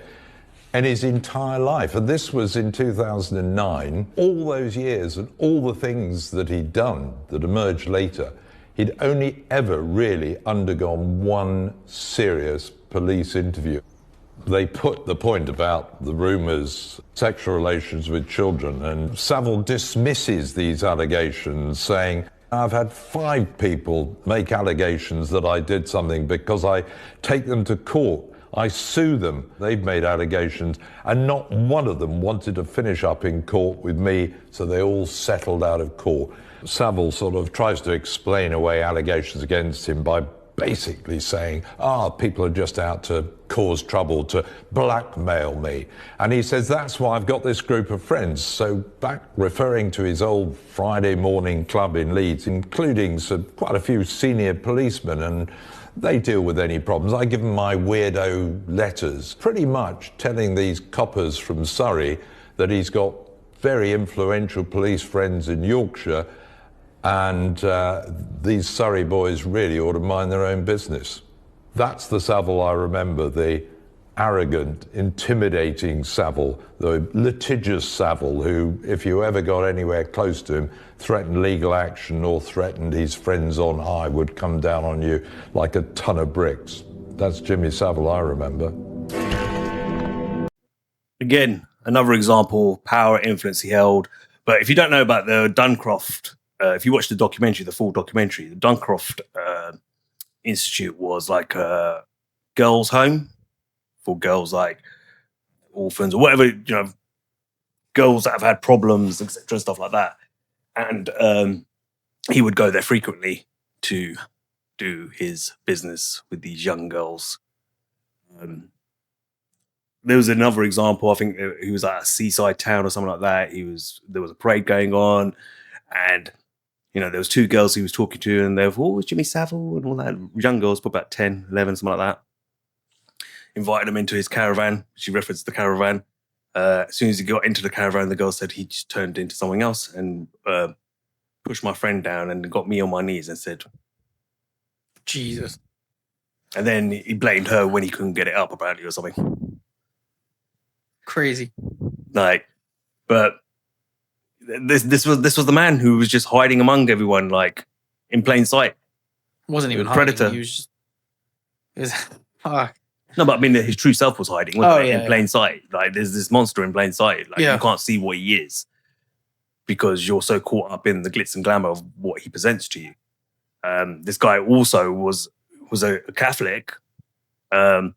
in his entire life. And this was in 2009. All those years and all the things that he'd done that emerged later, he'd only ever really undergone one serious police interview. They put the point about the rumours, sexual relations with children, and Savile dismisses these allegations, saying, I've had 5 people make allegations that I did something because I take them to court. I sue them. They've made allegations, and not one of them wanted to finish up in court with me, so they all settled out of court. Saville sort of tries to explain away allegations against him by basically saying, people are just out to cause trouble, to blackmail me. And he says, that's why I've got this group of friends. So back referring to his old Friday morning club in Leeds, including quite a few senior policemen, and they deal with any problems. I give them my weirdo letters, pretty much telling these coppers from Surrey that he's got very influential police friends in Yorkshire, and these Surrey boys really ought to mind their own business. That's the Saville I remember, the arrogant, intimidating Saville, the litigious Saville, who, if you ever got anywhere close to him, threatened legal action or threatened his friends on high, would come down on you like a ton of bricks. That's Jimmy Savile I remember. Again, another example, power, influence he held. But if you don't know about the Duncroft, if you watch the documentary, the full documentary, the Duncroft Institute was like a girls' home for girls like orphans or whatever, girls that have had problems, etc., stuff like that. And he would go there frequently to do his business with these young girls. There was another example. I think he was at a seaside town or something like that. There was a parade going on, and there was 2 girls he was talking to, and they were, Jimmy Savile and all that. Young girls, probably about 10, 11, something like that. Invited him into his caravan. She referenced the caravan. As soon as he got into the caravan, the girl said he just turned into something else and pushed my friend down and got me on my knees and said, Jesus. And then he blamed her when he couldn't get it up, apparently, or something. Crazy. But this was the man who was just hiding among everyone, like in plain sight. Wasn't even Predator. Hiding. He was fuck. No, but I mean, his true self was hiding, wasn't it? In plain sight. Like, there's this monster in plain sight. Like, you can't see what he is because you're so caught up in the glitz and glamour of what he presents to you. This guy also was a Catholic. And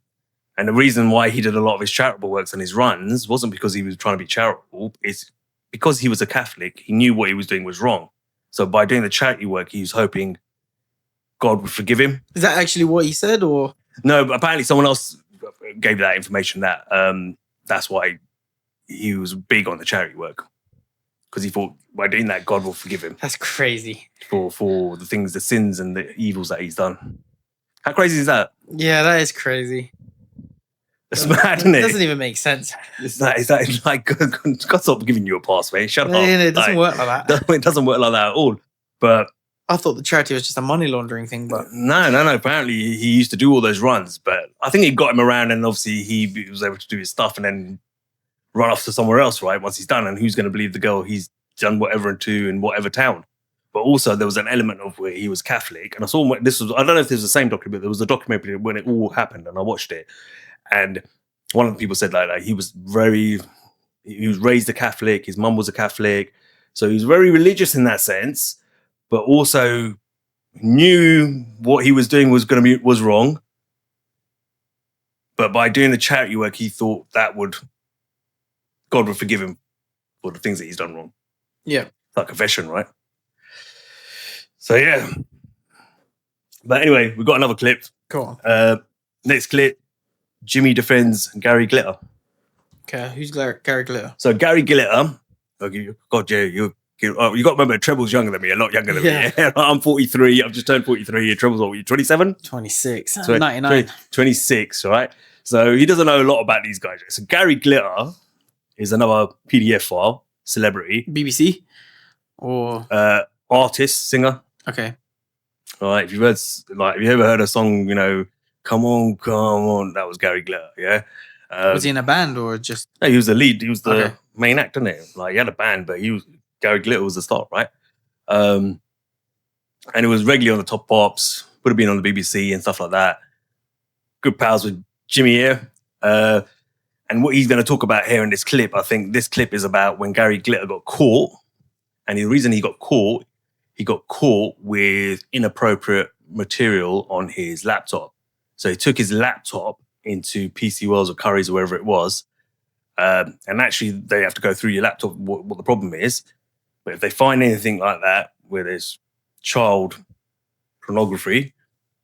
the reason why he did a lot of his charitable works and his runs wasn't because he was trying to be charitable. It's because he was a Catholic. He knew what he was doing was wrong. So by doing the charity work, he was hoping God would forgive him. Is that actually what he said, or? No, but apparently someone else gave that information that that's why he was big on the charity work. Because he thought by doing that, God will forgive him. That's crazy. For the sins and the evils that he's done. How crazy is that? Yeah, that is crazy. It's mad, isn't it? It doesn't even make sense. Is that like God stop giving you a pass, mate? Shut up. It doesn't work like that. It doesn't work like that at all. But I thought the charity was just a money laundering thing, but no. Apparently, he used to do all those runs, but I think it got him around, and obviously he was able to do his stuff and then run off to somewhere else, right? Once he's done, and who's going to believe the girl he's done whatever into in whatever town? But also, there was an element of where he was Catholic, and I saw I don't know if this was the same documentary, but there was a documentary when it all happened, and I watched it, and one of the people said like he was raised a Catholic, his mum was a Catholic, so he was very religious in that sense, but also knew what he was doing was wrong. But by doing the charity work, he thought God would forgive him for the things that he's done wrong. Yeah. Like confession, right? So yeah. But anyway, we've got another clip. Cool. Next clip, Jimmy defends Gary Glitter. Okay, who's Gary Glitter? So Gary Glitter, God, Jay, you got to remember, Treble's younger than me, a lot younger than me. Yeah. I'm 43. I've just turned 43. Treble's what, 27? 26. 99. 26, right? So he doesn't know a lot about these guys. So Gary Glitter is another PDF file, celebrity. BBC? Or? Artist, singer. Okay. All right, if you ever heard a song, Come On, that was Gary Glitter, yeah? Was he in a band or just? No, he was the lead. He was the main actor, didn't he? Like, he had a band, but Gary Glitter was the star, right? And it was regularly on the top pops, would have been on the BBC and stuff like that. Good pals with Jimmy here. And what he's going to talk about here in this clip, I think this clip is about when Gary Glitter got caught. And the reason he got caught he got caught with inappropriate material on his laptop. So he took his laptop into PC Worlds or Curry's or wherever it was. And actually, they have to go through your laptop, what the problem is. But if they find anything like that, where there's child pornography,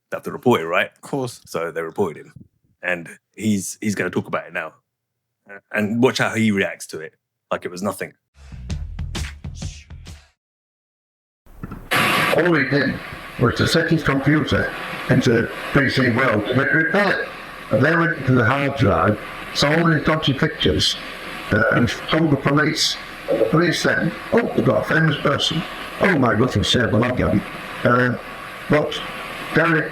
they have to report it, right? Of course. So they reported him. And he's going to talk about it now. And watch how he reacts to it, like it was nothing. All he did was to set his computer into PC World to repair it. And they went into the hard drive, saw all these dodgy pictures, and told the police. And the police said, oh, we've got a famous person. Oh my goodness, yeah, well, I got him. But Gary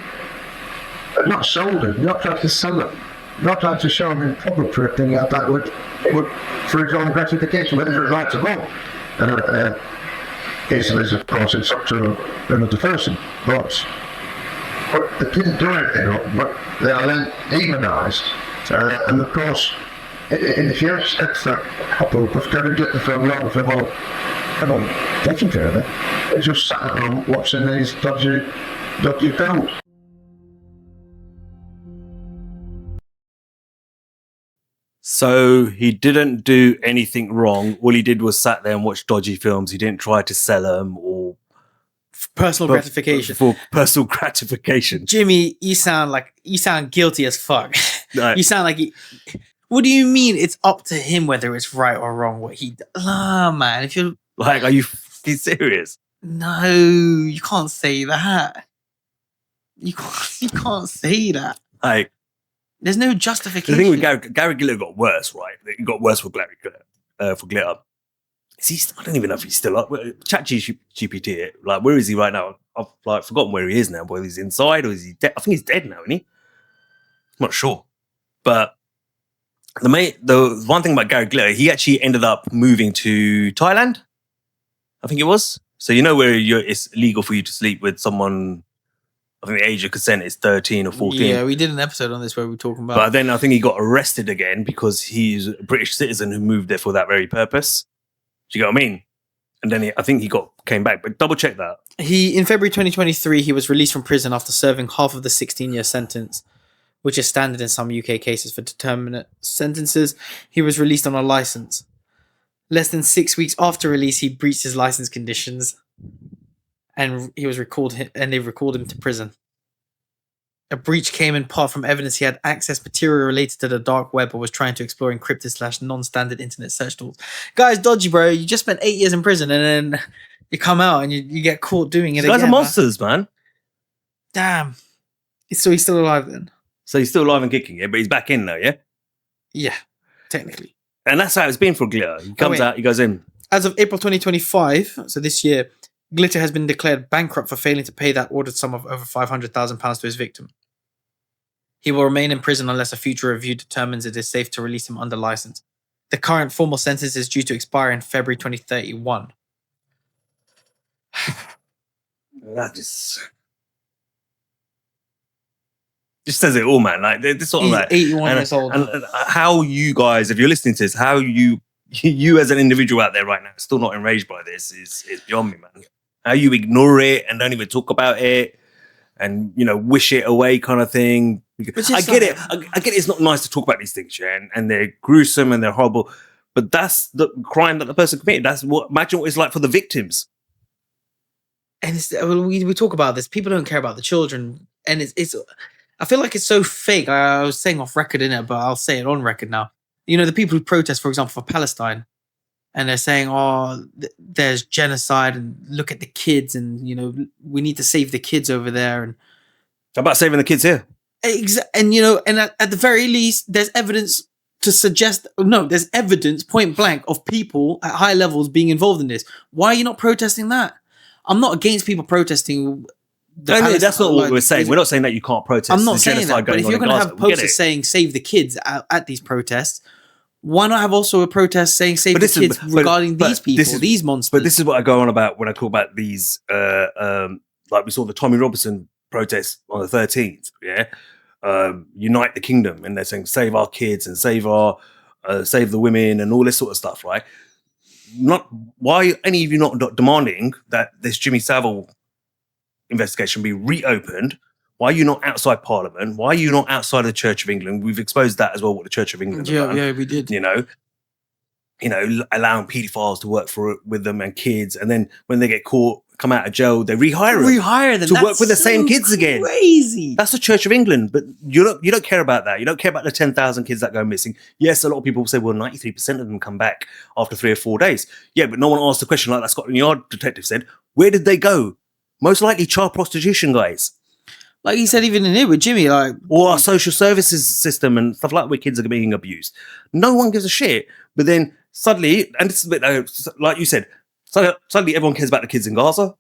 had not sold it, not tried to sell it, not tried to show him inappropriate thing like that would for his own gratification, whether it was right or wrong. Easily, of course, it's up to another person, but they didn't do anything, but they are then demonised. And of course, in the first extra couple was going to get the film wrong for all, come on, taking care of it. They just sat at home watching these dodgy films. So he didn't do anything wrong. All he did was sat there and watch dodgy films. He didn't try to sell them or personal gratification. For personal gratification. Jimmy, you sound guilty as fuck. Right. You sound like what do you mean it's up to him whether it's right or wrong what he does? Man, if you're like, are you serious? No, you can't say that. You can't say that. Like, there's no justification. The thing with Gary Glitter got worse, right? It got worse for Glitter. See, I don't even know if he's still up. Chat GPT, like, where is he right now? I've like forgotten where he is now. Whether he's inside or is he dead? I think he's dead now, isn't he? I'm not sure. But the one thing about Gary Glitter, he actually ended up moving to Thailand. I think it was. So you know where it's illegal for you to sleep with someone. I think the age of consent is 13 or 14. Yeah, we did an episode on this where we were talking about. But then I think he got arrested again because he's a British citizen who moved there for that very purpose. Do you get what I mean? And then I think he came back. But double check that. In February 2023, he was released from prison after serving half of the 16-year sentence, which is standard in some UK cases for determinate sentences. He was released on a license. Less than 6 weeks after release, he breached his license conditions. And he was they recalled him to prison. A breach came in part from evidence he had accessed material related to the dark web or was trying to explore encrypted / non-standard internet search tools. Guys, dodgy, bro. You just spent 8 years in prison and then you come out and you get caught doing it again. These guys are monsters, man. Damn. So he's still alive then? So he's still alive and kicking it, but he's back in now, yeah? Yeah, technically. And that's how it's been for Glitter. He comes out, he goes in. As of April 2025, so this year, Glitter has been declared bankrupt for failing to pay that ordered sum of over £500,000 to his victim. He will remain in prison unless a future review determines it is safe to release him under license. The current formal sentence is due to expire in February 2031. That just says it all, man. Like this sort of like 81 years old. And how you guys, if you're listening to this, how you as an individual out there right now, still not enraged by this is beyond me, man. How you ignore it and don't even talk about it, and wish it away, kind of thing. I get it. I get it. It's not nice to talk about these things, yeah, and they're gruesome and they're horrible. But that's the crime that the person committed. Imagine what it's like for the victims. And we talk about this. People don't care about the children, and it's. I feel like it's so fake. I was saying off record in it, but I'll say it on record now. The people who protest, for example, for Palestine, and they're saying, "Oh, there's genocide, and look at the kids, and we need to save the kids over there." And how about saving the kids here? And and at the very least, there's evidence to suggest. No, there's evidence, point blank, of people at high levels being involved in this. Why are you not protesting that? I'm not against people protesting. That's not what we're saying. We're not saying that you can't protest. I'm not saying that. But if you're going to have posters saying "Save the kids" at these protests, why not have also a protest saying "Save the kids" regarding these people, these monsters? But this is what I go on about when I talk about these. Like we saw the Tommy Robinson protest on the 13th. Yeah, unite the kingdom, and they're saying "Save our kids" and save the women and all this sort of stuff. Right? why are any of you not demanding that this Jimmy Savile investigation be reopened? Why are you not outside Parliament? Why are you not outside the Church of England? We've exposed that as well, what the Church of England have done. Yeah, we did. Allowing paedophiles to work with them and kids, and then when they get caught, come out of jail, they rehire them to work with the same kids again. Crazy. That's the Church of England, but you don't care about that. You don't care about the 10,000 kids that go missing. Yes, a lot of people say, well, 93% of them come back after 3 or 4 days. Yeah, but no one asked the question like that Scotland Yard detective said. Where did they go? Most likely child prostitution, guys. Like he said, even in here with Jimmy, or our social services system and stuff like that, where kids are being abused. No one gives a shit. But then suddenly, and this is a bit like you said, suddenly everyone cares about the kids in Gaza.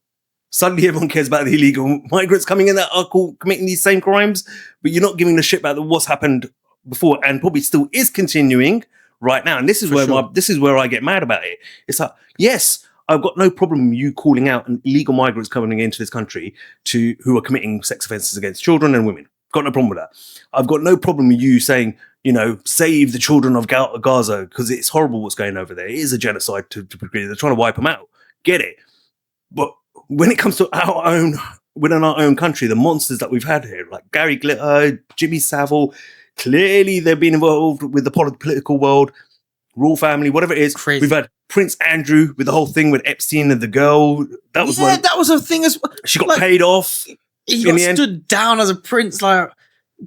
Suddenly everyone cares about the illegal migrants coming in that are committing these same crimes. But you're not giving a shit about what's happened before, and probably still is continuing right now. And this is this is where I get mad about it. It's like, yes, I've got no problem with you calling out illegal migrants coming into this country who are committing sex offences against children and women. Got no problem with that. I've got no problem with you saying, save the children of Gaza because it's horrible what's going over there. It is a genocide to they're trying to wipe them out. Get it. But when it comes to within our own country, the monsters that we've had here, like Gary Glitter, Jimmy Savile, clearly they've been involved with the political world, royal family, whatever it is. Crazy. We've had Prince Andrew with the whole thing with Epstein and the girl. That was that was a thing as well. She got paid off. He got stood down as a prince.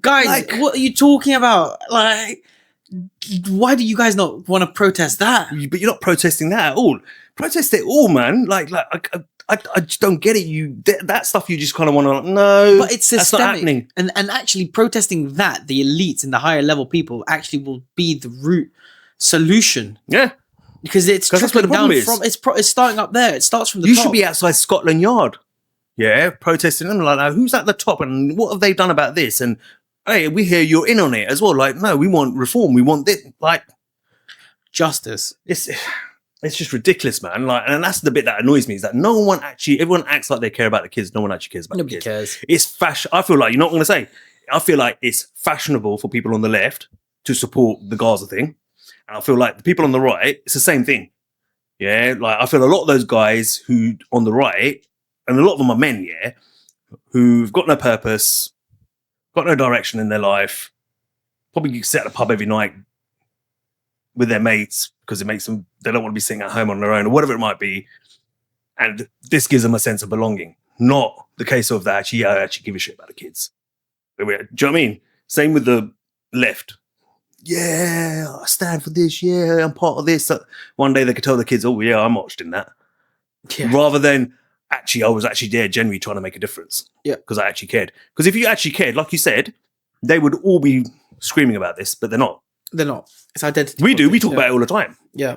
Guys, what are you talking about? Why do you guys not want to protest that? But you're not protesting that at all. Protest it all, man. I just don't get it. That stuff you just kind of want to no. But it's systemic. That's not happening. And actually protesting that, the elites and the higher level people actually will be the root solution. Yeah. Because it's trickling down from it's starting up there. It starts from the top. You should be outside Scotland Yard. Yeah, protesting them like that. Who's at the top and what have they done about this? And hey, we hear you're in on it as well. No, we want reform. We want this, justice. It's just ridiculous, man. And that's the bit that annoys me is that everyone acts like they care about the kids. No one actually cares about the kids. Nobody cares. It's fashion. I feel like you're not going to say. I feel like it's fashionable for people on the left to support the Gaza thing. And I feel like the people on the right, it's the same thing. Yeah, I feel a lot of those guys who on the right, and a lot of them are men, yeah, who've got no purpose, got no direction in their life, probably sit at a pub every night with their mates because it makes them, they don't want to be sitting at home on their own or whatever it might be. And this gives them a sense of belonging. Not the case of that, I actually give a shit about the kids. Do you know what I mean? Same with the left. Yeah, I stand for this. Yeah, I'm part of this. One day they could tell the kids, oh, yeah, I'm watched in that. Yeah. Rather than, actually, I was actually there genuinely trying to make a difference. Yeah. Because I actually cared. Because if you actually cared, like you said, they would all be screaming about this, but they're not. They're not. It's identity. We do. We talk about it all the time. Yeah.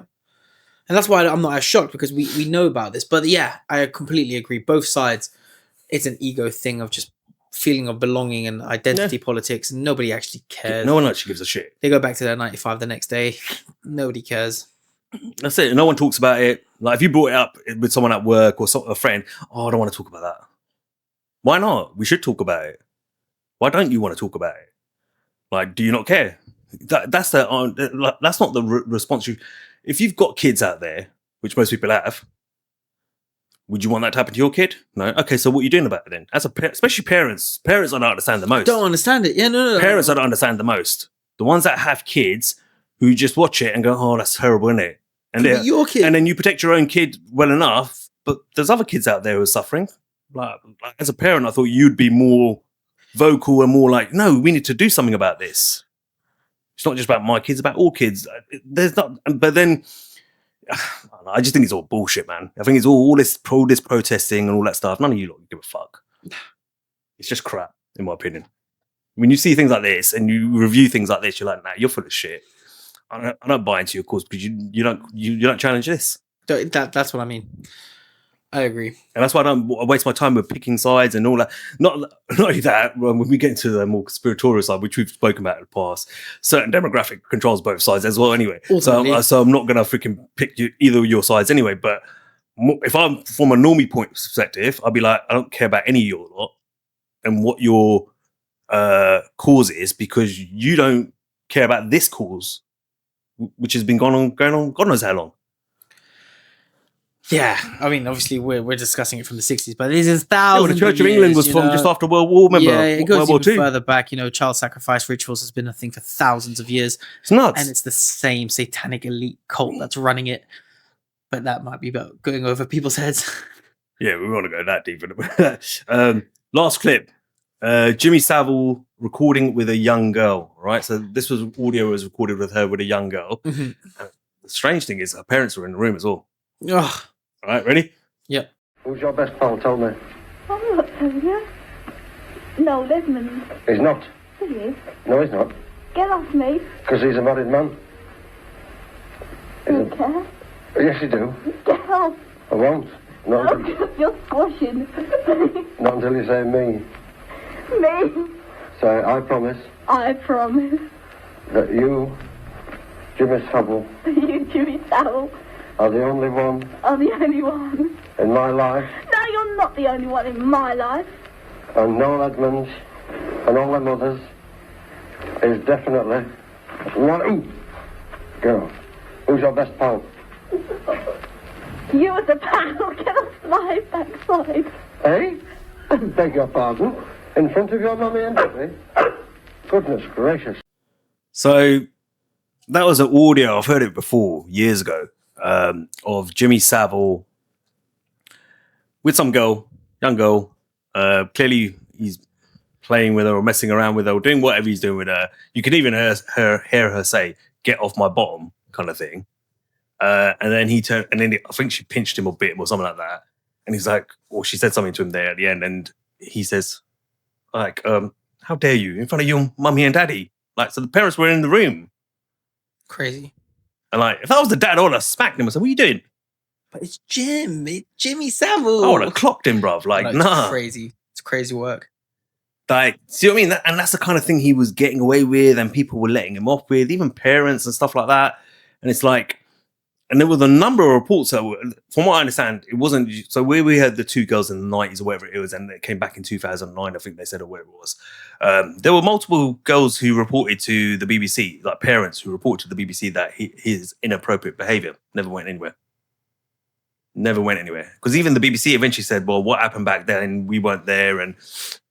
And that's why I'm not as shocked because we know about this. But yeah, I completely agree. Both sides, it's an ego thing of just feeling of belonging and identity politics, and nobody actually cares. No one actually gives a shit. They go back to their 95 the next day. Nobody cares. That's it. No one talks about it. If you brought it up with someone at work or a friend, I don't want to talk about that. Why not? We should talk about it. Why don't you want to talk about it? Do you not care? That's not the response. If you've got kids out there, which most people have, would you want that to happen to your kid? No. Okay, so what are you doing about it then? Especially parents. Parents I don't understand the most. Don't understand it. Yeah, no. Parents I don't understand the most. The ones that have kids who just watch it and go, oh, that's terrible, isn't it? And your kid. And then you protect your own kid well enough, but there's other kids out there who are suffering. As a parent, I thought you'd be more vocal and more no, we need to do something about this. It's not just about my kids, it's about all kids. There's not, but then I just think it's all bullshit, man. I think it's all this protesting and all that stuff. None of you lot give a fuck. It's just crap, in my opinion. When you see things like this and you review things like this, you're like, nah, you're full of shit. I don't buy into your cause because you don't challenge this. That's what I mean. I agree. And that's why I don't waste my time with picking sides and all that. Not only that, when we get into the more conspiratorial side, which we've spoken about in the past, certain demographic controls both sides as well anyway. Ultimately. So I'm not going to freaking pick either of your sides anyway. But if I'm from a normie point perspective, I'll be like, I don't care about any of your lot and what your cause is because you don't care about this cause, which has been going on God knows how long. Yeah, I mean, obviously we're discussing it from the 60s, but this is thousands. The Church of England was from just after World War. Remember? Yeah, it goes World War even II. further back. Child sacrifice rituals has been a thing for thousands of years. It's nuts, and it's the same satanic elite cult that's running it. But that might be about going over people's heads. Yeah, we want to go that deep. Last clip: Jimmy Savile recording with a young girl. Right, so this audio was recorded with her with a young girl. Mm-hmm. The strange thing is her parents were in the room as well. Ugh. All right, ready? Yep. Who's your best pal? Tell me. I'm not telling you. No, Desmond. He's not. He is. No, he's not. Get off me. Because he's a married man. I don't care. Yes, you do. Get off. I won't. Not until, You're squashing. not until you say me. Me. Say, I promise I promise. that you, Jimmy Savile, You, Jimmy Savile, are the only one are the only one. in my life, No, you're not the only one in my life. and Noel Edmonds and all them others is definitely one. Ooh, girl, who's your best pal? You as a pal, get off my backside. Eh? Beg your pardon? In front of your mummy and daddy? Goodness gracious. So that was an audio. I've heard it before years ago of Jimmy Savile with some girl, young girl. Clearly, he's playing with her or messing around with her or doing whatever he's doing with her. You could even hear her say, "Get off my bottom," kind of thing. And then he turned, and then I think she pinched him or bit him or something like that. And he's like, or she said something to him there at the end, and he says, like, how dare you in front of your mummy and daddy? Like, so the parents were in the room. Crazy. And like, if I was the dad, I would have smacked him and said, "What are you doing?" But it's Jimmy Savile. I would have clocked him, bruv. Like, nah. Crazy. It's crazy work. Like, see what I mean? And that's the kind of thing he was getting away with, and people were letting him off with, even parents and stuff like that. And it's like, and there was a number of reports that were, from what I understand, it wasn't, so where we had the two girls in the 90s or whatever it was, and it came back in 2009, I think they said, or whatever it was. There were multiple girls who reported to the BBC, like parents who reported to the BBC that his inappropriate behavior never went anywhere. Never went anywhere. Because even the BBC eventually said, well, what happened back then? We weren't there. And,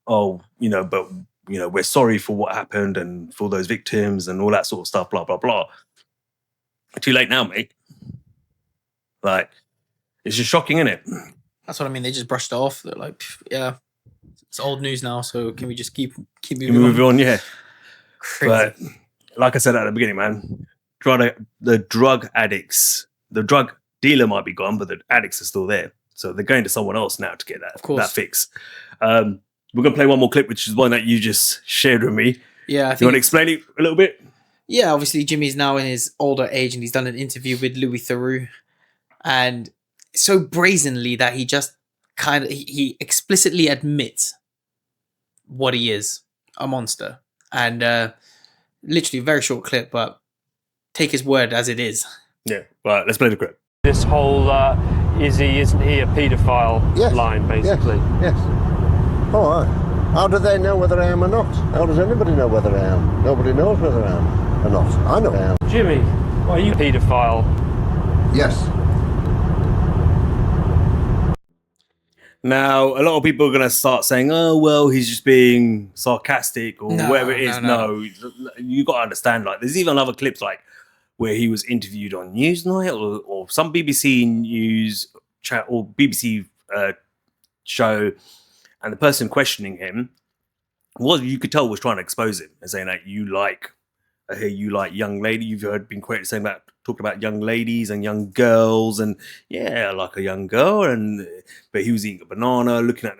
but, we're sorry for what happened and for those victims and all that sort of stuff, blah, blah, blah. Too late now, mate. Like, it's just shocking, isn't it? That's what I mean. They just brushed it off. They're like, yeah, it's old news now. So can we just keep moving on? Yeah. Crazy. But like I said at the beginning, man, the drug addicts, the drug dealer might be gone, but the addicts are still there. So they're going to someone else now to get that fix. We're going to play one more clip, which is one that you just shared with me. Yeah. You want to explain it a little bit? Yeah, obviously Jimmy's now in his older age and he's done an interview with Louis Theroux. And so brazenly that he just he explicitly admits what he is, a monster. And literally a very short clip, but take his word as it is. Yeah, right, let's play the clip. This whole isn't he a paedophile line, basically. Yes. Oh, aye. How do they know whether I am or not? How does anybody know whether I am? Nobody knows whether I am or not. I know I am. Jimmy, are you a paedophile? Yes. Now, a lot of people are going to start saying, oh, well, he's just being sarcastic or whatever it is. No, you got to understand, like, there's even other clips, like, where he was interviewed on Newsnight or some BBC news chat or BBC show, and the person questioning him you could tell was trying to expose him and saying that I hear you like young lady. You've been quoted saying that, talking about young ladies and young girls, and yeah, I like a young girl, but he was eating a banana, looking at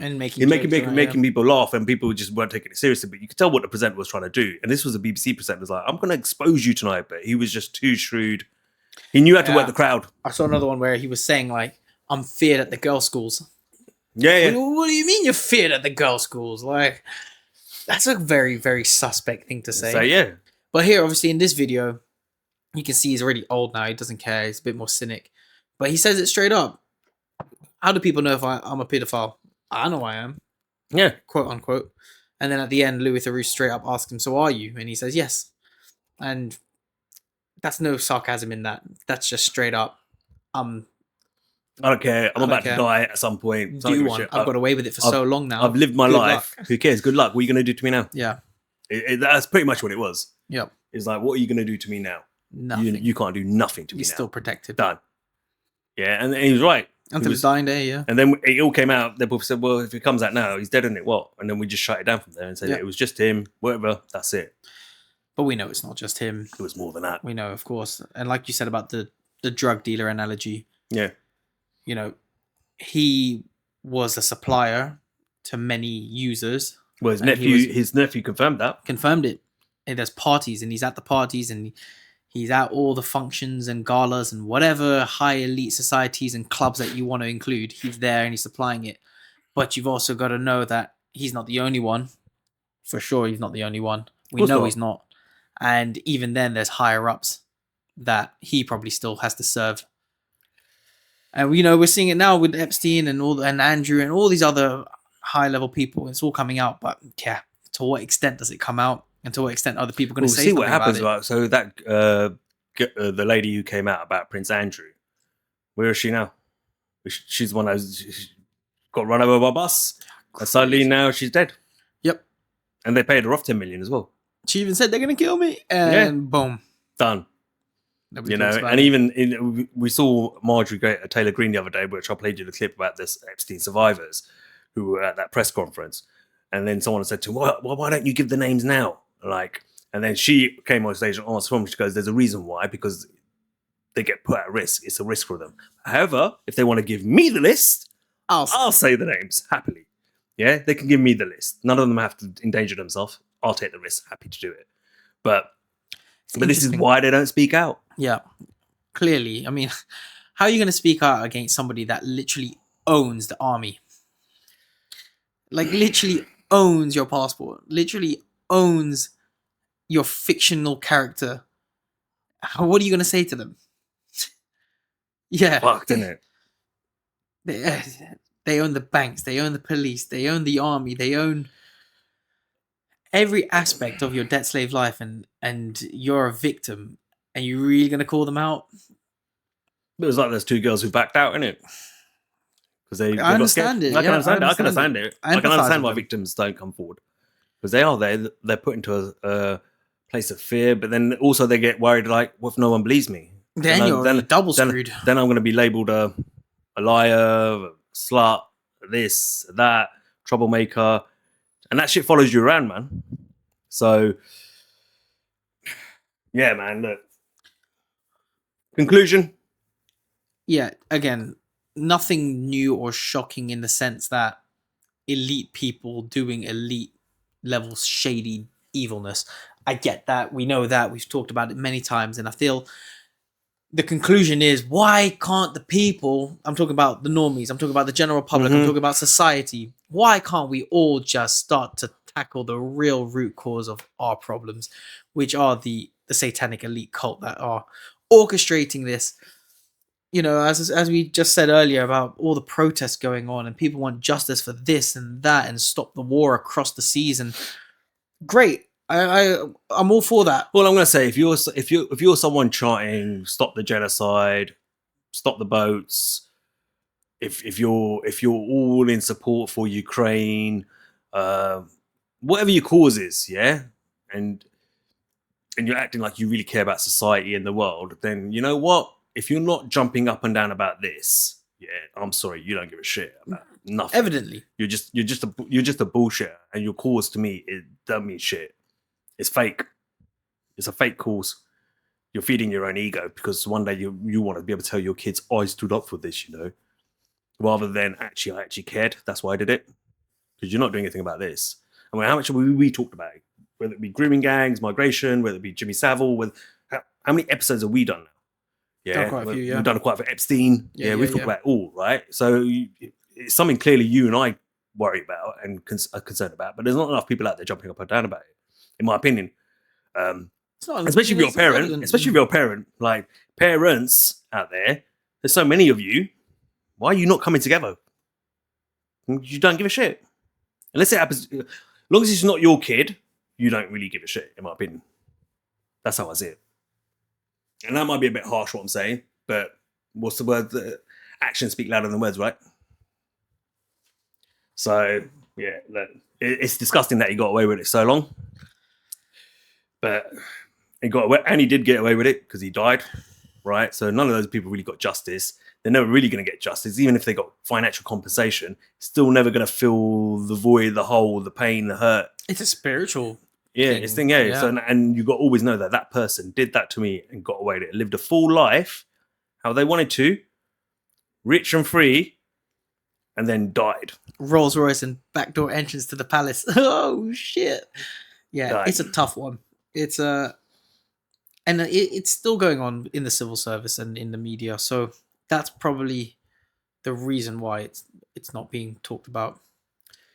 and making people laugh, and people just weren't taking it seriously. But you could tell what the presenter was trying to do, and this was a BBC presenter. Was like, I'm going to expose you tonight, but he was just too shrewd. He knew how to work the crowd. I saw another one where he was saying like, I'm feared at the girls' schools. Yeah. What do you mean you're feared at the girls' schools? Like, that's a very, very suspect thing to say. So, yeah. But here, obviously, in this video, you can see he's already old now. He doesn't care. He's a bit more cynic. But he says it straight up. How do people know if I'm a pedophile? I know I am. Yeah. Quote, unquote. And then at the end, Louis Theroux straight up asks him, so are you? And he says, yes. And that's no sarcasm in that. That's just straight up, I don't care. I'm about to die at some point. Do you want? I've got away with it for so long now. I've lived my Good life. luck. Who cares? Good luck. What are you going to do to me now? Yeah. That's pretty much what it was. Yep. It's like, what are you going to do to me now? Nothing. You can't do nothing to me You're now. still protected. Done. Yeah, and he was right. Until his dying day, yeah. And then it all came out. They both said, well, if it comes out now, he's dead, isn't it? What? And then we just shut it down from there and said it was just him, whatever, that's it. But we know it's not just him. It was more than that. We know, of course. And like you said about the drug dealer analogy. Yeah. You know, he was a supplier to many users. Well, his nephew confirmed that. Confirmed it. And there's parties, and he's at the parties, and he's at all the functions and galas and whatever high elite societies and clubs that you want to include. He's there and he's supplying it. But you've also got to know that he's not the only one. For sure, he's not the only one. We know he's not. And even then, there's higher ups that he probably still has to serve. And we're seeing it now with Epstein and Andrew and all these other high level people. It's all coming out, but yeah, to what extent does it come out, and to what extent are the people going to say see what happens about it? So that the lady who came out about Prince Andrew, where is she now? She's the one who's got run over by a bus, and suddenly now she's dead. Yep. And they paid her off 10 million as well. She even said they're going to kill me, and boom, done. Nobody You know, and even we saw Marjorie Taylor Greene the other day, which I played you the clip about this Epstein survivors who were at that press conference, and then someone said to her, well, why don't you give the names now? And then she came on stage and asked him. She goes, "There's a reason why, because they get put at risk. It's a risk for them. However, if they want to give me the list, I'll say the names happily. Yeah, they can give me the list. None of them have to endanger themselves. I'll take the risk. Happy to do it. But this is why they don't speak out. Yeah, clearly. I mean, how are you going to speak out against somebody that literally owns the army? Like, literally owns your passport. Literally owns your fictional character. What are you going to say to them? Yeah. Fucked, isn't it? They own the banks. They own the police. They own the army. They own every aspect of your debt slave life, and you're a victim, and you're really going to call them out? It was like there's two girls who backed out, innit? Because they I understand it. I can Yeah, understand it. I can understand understand it. I I can empathise understand with why them. victims don't come forward. Because they are there. They're put into a place of fear, but then also they get worried, like, what if no one believes me? Then you're double screwed. Then I'm going to be labelled a liar, a slut, this, that, troublemaker. And that shit follows you around, man. So, yeah, man, look. Conclusion? Yeah, again, nothing new or shocking in the sense that elite people doing elite level shady evilness. I get that. We know that. We've talked about it many times. And I feel the conclusion is, why can't the people, I'm talking about the normies, I'm talking about the general public, I'm talking about society, why can't we all just start to tackle the real root cause of our problems, which are the satanic elite cult that are orchestrating this? You know, as we just said earlier about all the protests going on, and people want justice for this and that, and stop the war across the seas. And great, I'm all for that. Well, I'm going to say, if you're someone chanting "Stop the genocide," "Stop the boats," if you're all in support for Ukraine, whatever your cause is, yeah, and you're acting like you really care about society and the world, then you know what? If you're not jumping up and down about this, yeah, I'm sorry, you don't give a shit about nothing. Evidently, you're just a bullshitter, and your cause to me, it don't mean shit. It's fake. It's a fake cause. You're feeding your own ego because one day you want to be able to tell your kids, I stood up for this, you know, rather than I actually cared. That's why I did it, because you're not doing anything about this. I mean, how much have we talked about it? Whether it be grooming gangs, migration, whether it be Jimmy Savile, how many episodes have we done now? Yeah, done quite a few, yeah. We've done quite a few. Epstein. Yeah, we've talked about it all, right? So it's something clearly you and I worry about and are concerned about, but there's not enough people out there jumping up and down about it, in my opinion. Especially if you're a parent, like parents out there, there's so many of you. Why are you not coming together? You don't give a shit. Unless it happens, as long as it's not your kid, you don't really give a shit, in my opinion. That's how I see it. And that might be a bit harsh what I'm saying, but what's the word? actions speak louder than words, right? So yeah, it's disgusting that he got away with it so long, but he got away, and he did get away with it because he died, right? So none of those people really got justice. They're never really going to get justice, even if they got financial compensation. Still never going to fill the void, the hole, the pain, the hurt. It's a spiritual. It's thing, yeah. So, and you got to always know that person did that to me and got away with it, lived a full life, how they wanted to, rich and free, and then died. Rolls Royce and backdoor entrance to the palace. Oh shit! Yeah, Died. It's a tough one. It's it's still going on in the civil service and in the media. So that's probably the reason why it's not being talked about.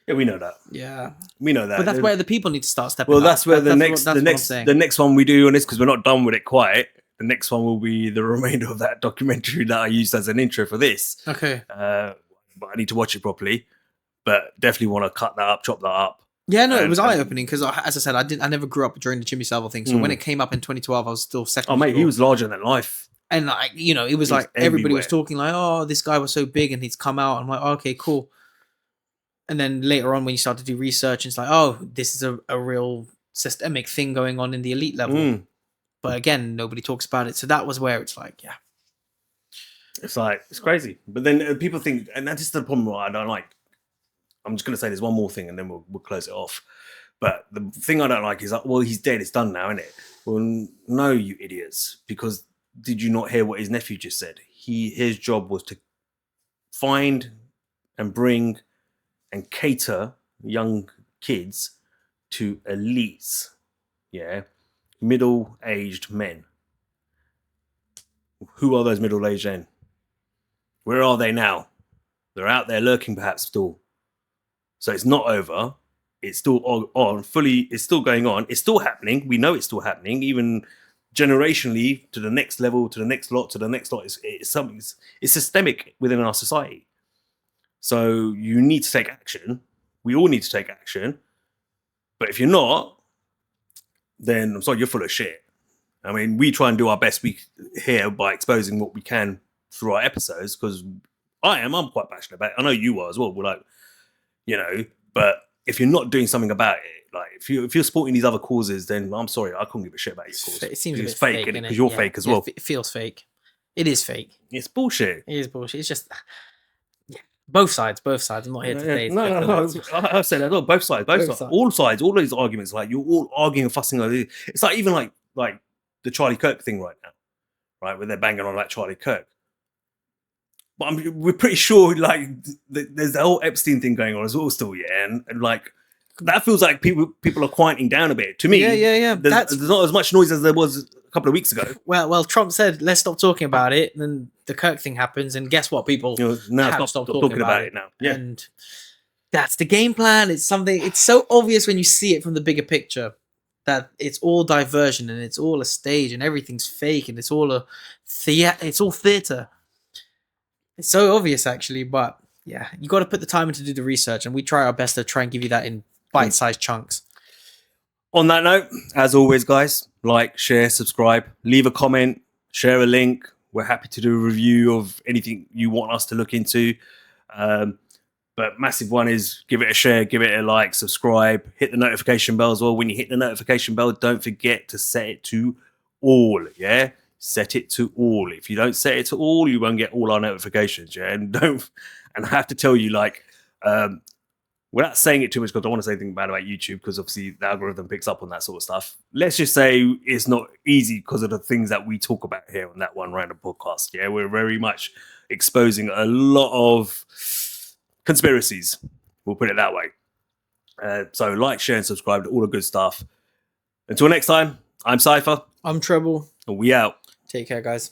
Yeah, we know that. Yeah, we know that. But that's where the people need to start stepping. Well, up. that's where the the next one we do on this, because we're not done with it quite. The next one will be the remainder of that documentary that I used as an intro for this. Okay. But I need to watch it properly. But definitely want to cut that up, chop that up. Yeah, no, it was eye opening because, as I said, I never grew up during the Jimmy Savile thing. So when it came up in 2012, I was still second. Oh mate, he was larger than life. And like, you know, it was like everybody was talking like, oh, this guy was so big and he's come out. I'm like, oh, okay, cool. And then later on, when you start to do research, it's like, oh, this is a real systemic thing going on in the elite level. But again, nobody talks about it. So that was where it's like, yeah. It's like, it's crazy. But then people think, and that's just the problem I don't like. I'm just going to say there's one more thing and then we'll close it off. But the thing I don't like is like, well, he's dead. It's done now, isn't it? Well, no, you idiots. Because did you not hear what his nephew just said? His job was to find and bring and cater young kids to elites, yeah, middle-aged men. Who are those middle-aged men? Where are they now? They're out there lurking, perhaps still. So it's not over. It's still on fully. It's still going on. It's still happening. We know it's still happening, even generationally to the next level, to the next lot, to the next lot. It's something. It's systemic within our society. So you need to take action. We all need to take action. But if you're not, then I'm sorry, you're full of shit. I mean, we try and do our best here by exposing what we can through our episodes, because I'm quite passionate about it. I know you are as well. We're like, you know, but if you're not doing something about it, like if you're supporting these other causes, then I'm sorry, I couldn't give a shit about your cause. It seems it's a bit fake, because you're fake as well. It feels fake. It is fake. It's bullshit. It is bullshit. It's just both sides. I'm not here to say. No. I've said that. Both sides. All sides. All those arguments. Like you're all arguing and fussing over this. It's like even like the Charlie Kirk thing right now, right? Where they're banging on like Charlie Kirk. But we're pretty sure like there's the whole Epstein thing going on as well still, yeah, and like that feels like people are quieting down a bit. To me, yeah. There's not as much noise as there was a couple of weeks ago. Well, Trump said let's stop talking about it. And then the Kirk thing happens, and guess what? People now stop talking about it now. Yeah. And that's the game plan. It's something. It's so obvious when you see it from the bigger picture that it's all diversion and it's all a stage and everything's fake and it's all it's all theater. It's so obvious, actually, but yeah, you got to put the time in to do the research, and we try our best to try and give you that in bite-sized chunks. On that note, as always, guys, like, share, subscribe, leave a comment, share a link. We're happy to do a review of anything you want us to look into. But massive one is give it a share, give it a like, subscribe, hit the notification bell as well. When you hit the notification bell, don't forget to set it to all, yeah? Set it to all. If you don't set it to all, you won't get all our notifications, yeah? And I have to tell you, like, without saying it too much, because I don't want to say anything bad about YouTube, because obviously the algorithm picks up on that sort of stuff. Let's just say it's not easy because of the things that we talk about here on that one random podcast, yeah? We're very much exposing a lot of conspiracies, we'll put it that way. So like, share, and subscribe to all the good stuff. Until next time, I'm Cypher. I'm Treble. And we out. Take care, guys.